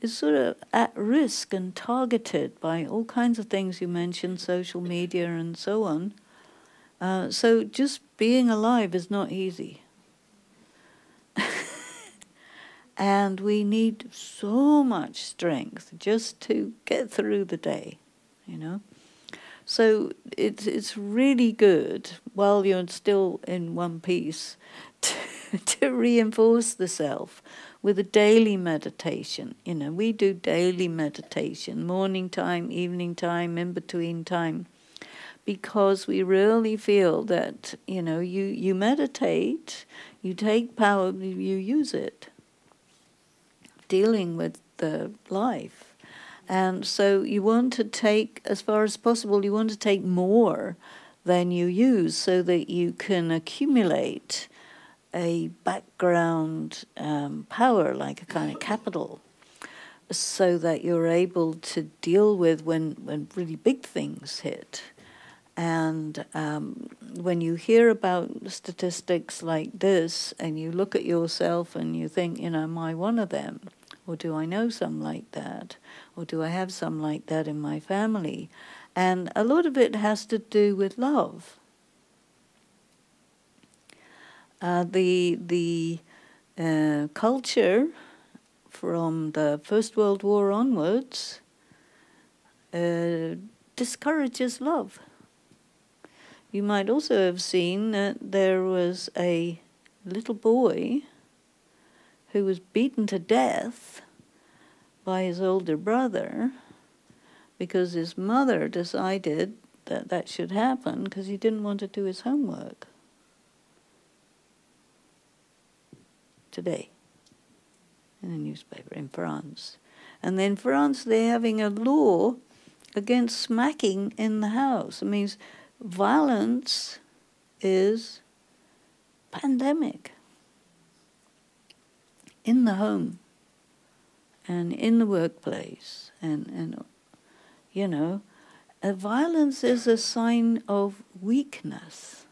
is sort of at risk and targeted by all kinds of things you mentioned, social media and so on. So just being alive is not easy. And we need so much strength just to get through the day, you know. So it's really good while you're still in one piece to reinforce the self with a daily meditation. You know, we do daily meditation, morning time, evening time, in between time, because we really feel that, you know, you meditate, you take power, you use it, dealing with the life. And so you want to take, as far as possible, you want to take more than you use so that you can accumulate a background power, like a kind of capital, so that you're able to deal with when really big things hit. And when you hear about statistics like this and you look at yourself and you think, you know, am I one of them? Or do I know some like that? Or do I have some like that in my family? And a lot of it has to do with love. The culture from the First World War onwards discourages love. You might also have seen that there was a little boy who was beaten to death by his older brother because his mother decided that that should happen because he didn't want to do his homework. Today, in the newspaper in France. And then in France, they're having a law against smacking in the house. It means violence is pandemic in the home and in the workplace. And you know, violence is a sign of weakness.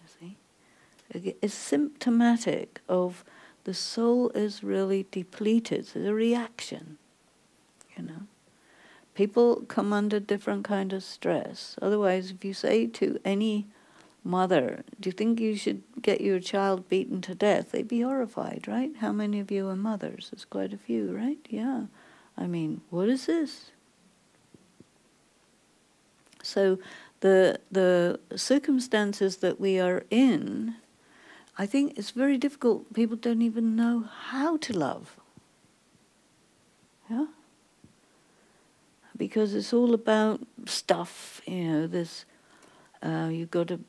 You see? It's symptomatic of the soul is really depleted. It's a reaction, you know. People come under different kind of stress. Otherwise, if you say to any mother, do you think you should get your child beaten to death? They'd be horrified, right? How many of you are mothers? There's quite a few, right? Yeah. I mean, what is this? So the circumstances that we are in, I think it's very difficult. People don't even know how to love. Yeah? Because it's all about stuff, you know, there's, you've got to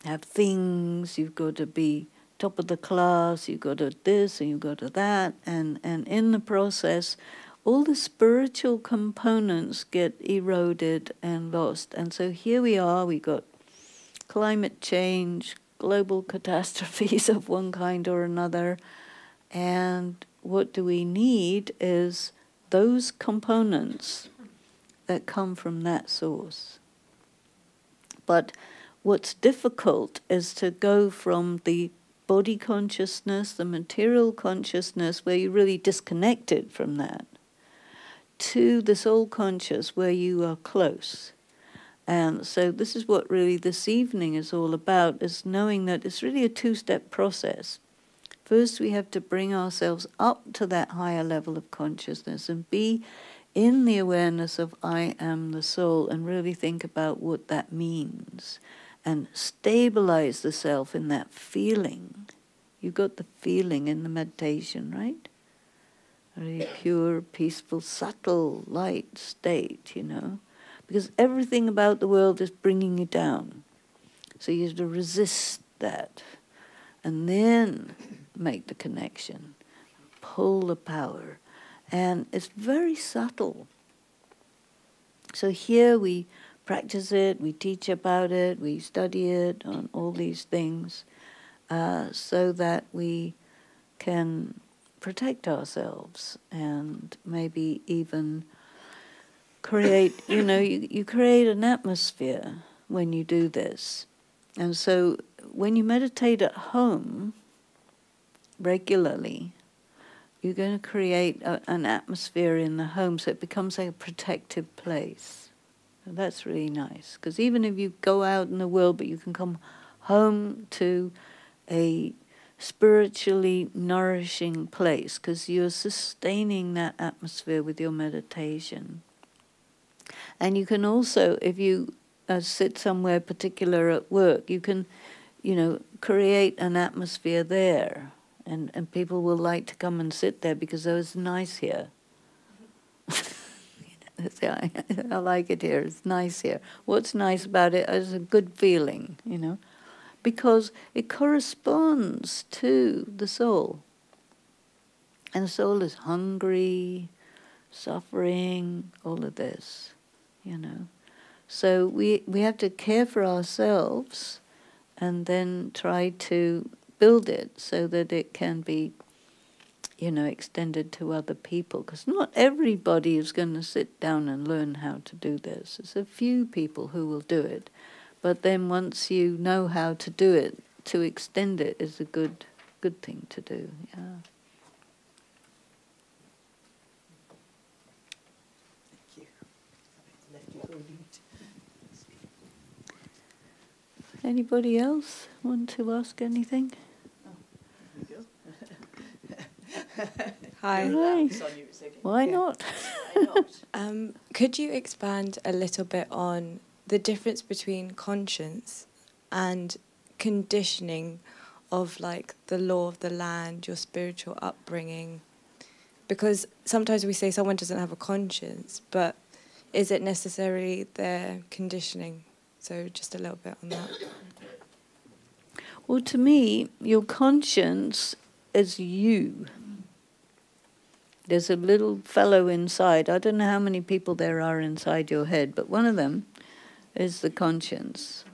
have things, you've got to be top of the class, you've got to this and you've got to that, and in the process, all the spiritual components get eroded and lost. And so here we are, we got climate change, global catastrophes of one kind or another, and what do we need is those components that come from that source. But what's difficult is to go from the body consciousness, the material consciousness, where you're really disconnected from that, to the soul conscious, where you are close. And so this is what really this evening is all about, is knowing that it's really a two-step process. First, we have to bring ourselves up to that higher level of consciousness and be in the awareness of I am the soul, and really think about what that means and stabilize the self in that feeling. You got the feeling in the meditation, right? Very pure, peaceful, subtle, light state, you know, because everything about the world is bringing you down. So you have to resist that and then make the connection, pull the power. And it's very subtle. So here we practice it, we teach about it, we study it on all these things, so that we can protect ourselves and maybe even create, you know, you create an atmosphere when you do this. And so when you meditate at home regularly, you're going to create an atmosphere in the home so it becomes like a protective place. And that's really nice, because even if you go out in the world, but you can come home to a spiritually nourishing place, because you're sustaining that atmosphere with your meditation. And you can also, if you sit somewhere particular at work, you can, create an atmosphere there. And people will like to come and sit there because oh, it's nice here. I like it here. It's nice here. What's nice about it is a good feeling, because it corresponds to the soul. And the soul is hungry, suffering, all of this, So we have to care for ourselves and then try to build it so that it can be extended to other people, because not everybody is going to sit down and learn how to do this. There's a few people who will do it, but then once you know how to do it, to extend it is a good thing to do. Yeah. Anybody else want to ask anything? Hi. Hi. Why not? Could you expand a little bit on the difference between conscience and conditioning of like the law of the land, your spiritual upbringing? Because sometimes we say someone doesn't have a conscience, but is it necessarily their conditioning? So just a little bit on that. Well, to me, your conscience is you. There's a little fellow inside. I don't know how many people there are inside your head, but one of them is the conscience.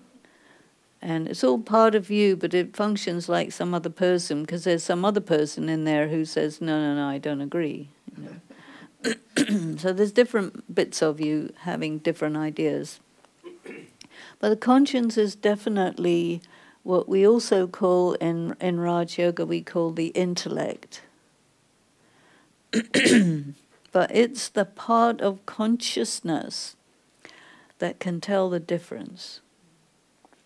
And it's all part of you, but it functions like some other person, because there's some other person in there who says, no, I don't agree. So there's different bits of you having different ideas. But the conscience is definitely what we also call in Raj Yoga, we call the intellect. But it's the part of consciousness that can tell the difference.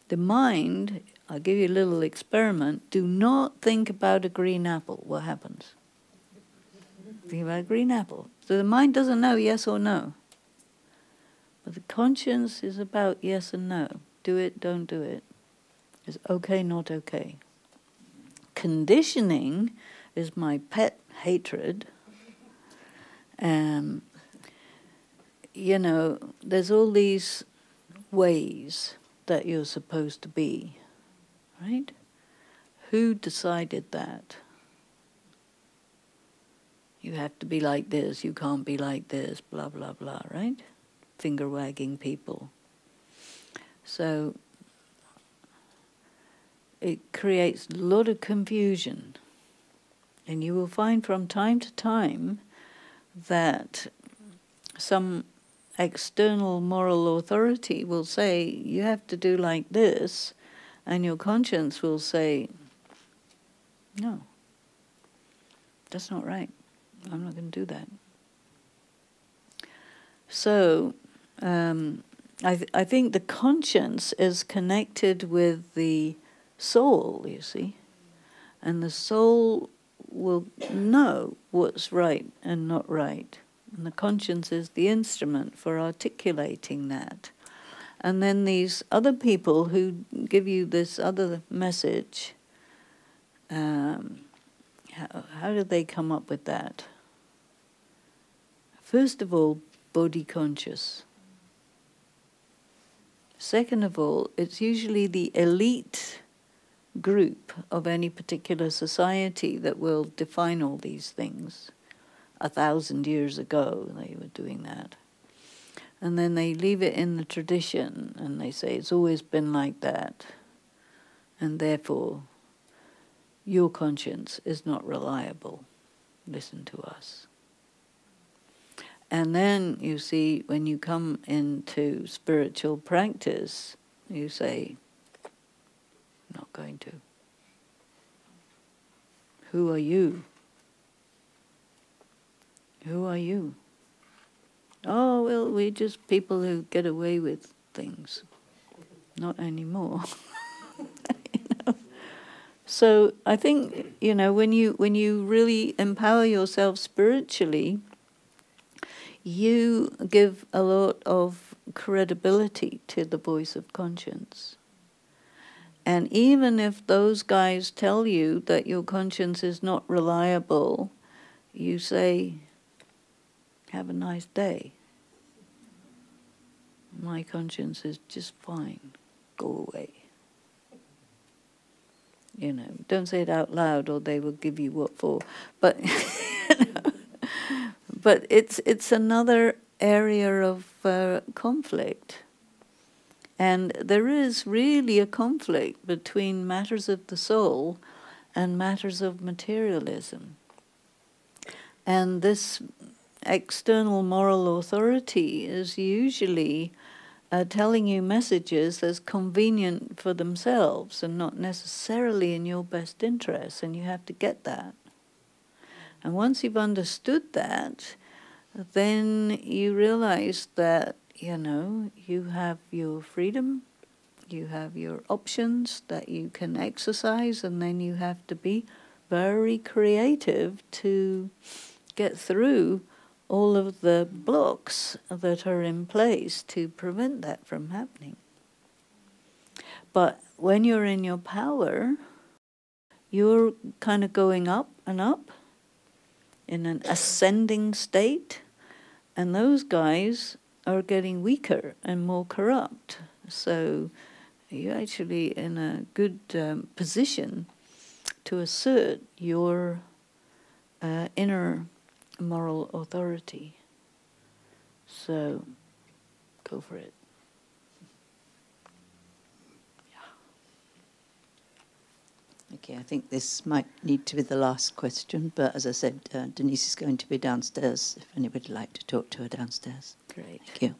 The mind, I'll give you a little experiment, do not think about a green apple. What happens? Think about a green apple. So the mind doesn't know yes or no. But the conscience is about yes and no. Do it, don't do it. It's okay, not okay. Conditioning is my pet hatred. There's all these ways that you're supposed to be, right? Who decided that? You have to be like this, you can't be like this, blah, blah, blah, right? Finger-wagging people. So it creates a lot of confusion. And you will find from time to time that some external moral authority will say, you have to do like this, and your conscience will say, no, that's not right. I'm not going to do that. So I think the conscience is connected with the soul, you see, and the soul will know what's right and not right. And the conscience is the instrument for articulating that. And then these other people who give you this other message, how did they come up with that? First of all, body conscious. Second of all, it's usually the elite group of any particular society that will define all these things. 1,000 years ago they were doing that. And then they leave it in the tradition and they say it's always been like that. And therefore, your conscience is not reliable. Listen to us. And then, you see, when you come into spiritual practice, you say, not going to. Who are you? Who are you? Oh, well, we're just people who get away with things. Not anymore. So I think, when you really empower yourself spiritually, you give a lot of credibility to the voice of conscience. And even if those guys tell you that your conscience is not reliable, you say, have a nice day. My conscience is just fine. Go away. You know, don't say it out loud or they will give you what for. But but it's another area of conflict. And there is really a conflict between matters of the soul and matters of materialism. And this external moral authority is usually telling you messages that's convenient for themselves and not necessarily in your best interest, and you have to get that. And once you've understood that, then you realize that, you know, you have your freedom, you have your options that you can exercise, and then you have to be very creative to get through all of the blocks that are in place to prevent that from happening. But when you're in your power, you're kind of going up and up in an ascending state, and those guys are getting weaker and more corrupt. So you're actually in a good position to assert your inner moral authority. So go for it. Okay, I think this might need to be the last question, but as I said, Denise is going to be downstairs if anybody would like to talk to her downstairs. Great. Thank you.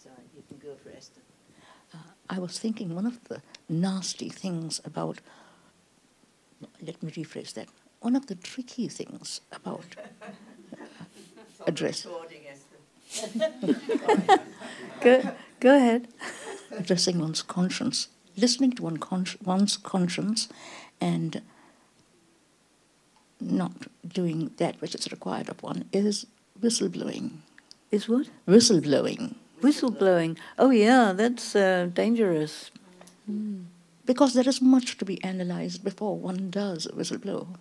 Sorry, you can go for Esther. I was thinking one of the nasty things about, let me rephrase that, one of the tricky things about address. Go ahead. Addressing one's conscience, listening to one's conscience and not doing that which is required of one is whistleblowing. Is what? Whistleblowing. Whistleblowing. Oh yeah, that's dangerous. Because there is much to be analysed before one does whistleblow.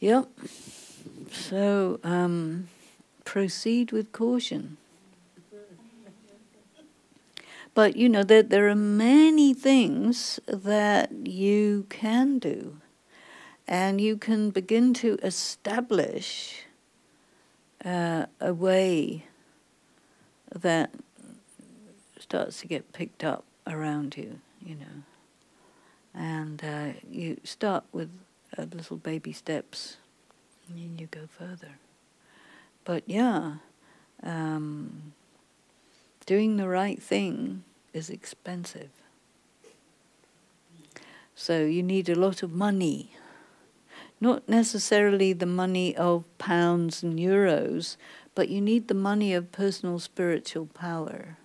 Yep. So proceed with caution. But you know that there are many things that you can do, and you can begin to establish a way that starts to get picked up around you, you know. And you start with little baby steps, and then you go further. But yeah, doing the right thing is expensive. So you need a lot of money. Not necessarily the money of pounds and euros, but you need the money of personal spiritual power.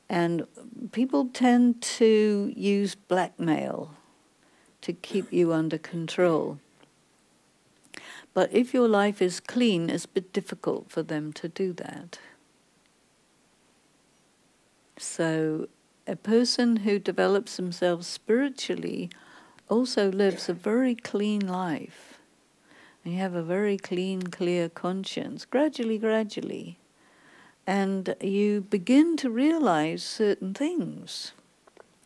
And people tend to use blackmail to keep you under control. But if your life is clean, it's a bit difficult for them to do that. So a person who develops themselves spiritually also lives a very clean life. And you have a very clean, clear conscience, gradually. And you begin to realize certain things.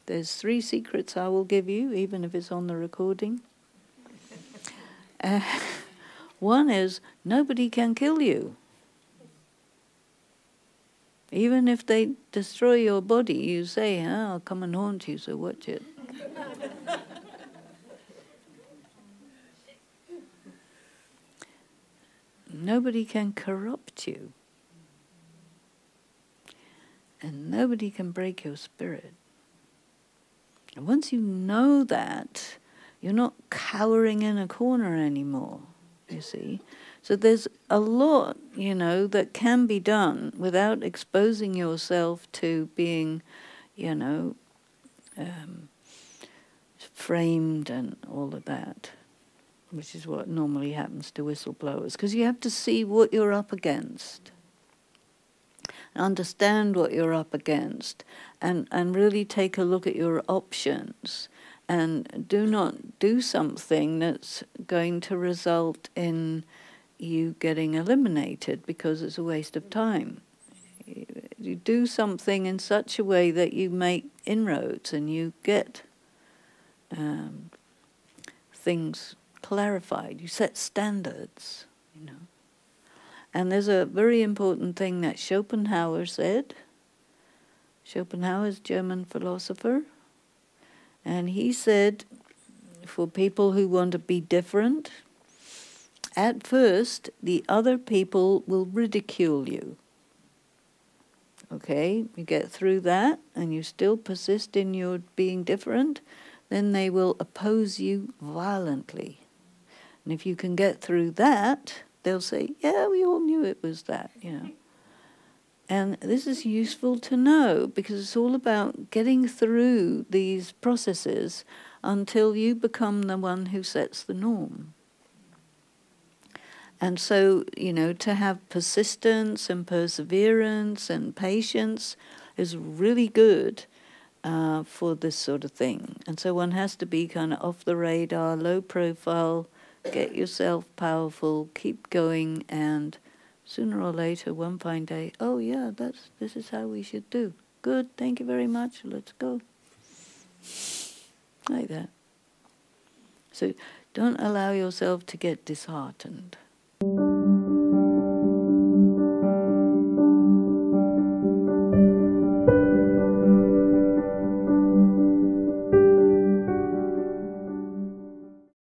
There's 3 secrets I will give you, even if it's on the recording. One is, nobody can kill you. Even if they destroy your body, you say, I'll come and haunt you, so watch it. Nobody can corrupt you. And nobody can break your spirit. And once you know that, you're not cowering in a corner anymore, you see. So there's a lot, you know, that can be done without exposing yourself to being, you know, framed and all of that. which is what normally happens to whistleblowers, because you have to see what you're up against, understand what you're up against, and really take a look at your options, and do not do something that's going to result in you getting eliminated, because it's a waste of time. You do something in such a way that you make inroads and you get things clarified. You set standards, you know. And there's a very important thing that Schopenhauer said. Schopenhauer's a German philosopher. And he said, for people who want to be different, at first the other people will ridicule you. Okay, you get through that and you still persist in your being different, then they will oppose you violently. And if you can get through that, they'll say, yeah, we all knew it was that, you know. And this is useful to know, because it's all about getting through these processes until you become the one who sets the norm. And so, you know, to have persistence and perseverance and patience is really good for this sort of thing. And so one has to be kind of off the radar, low profile, get yourself powerful, keep going, and sooner or later, one fine day, oh yeah, this is how we should do. Good, thank you very much, let's go. Like that. So don't allow yourself to get disheartened.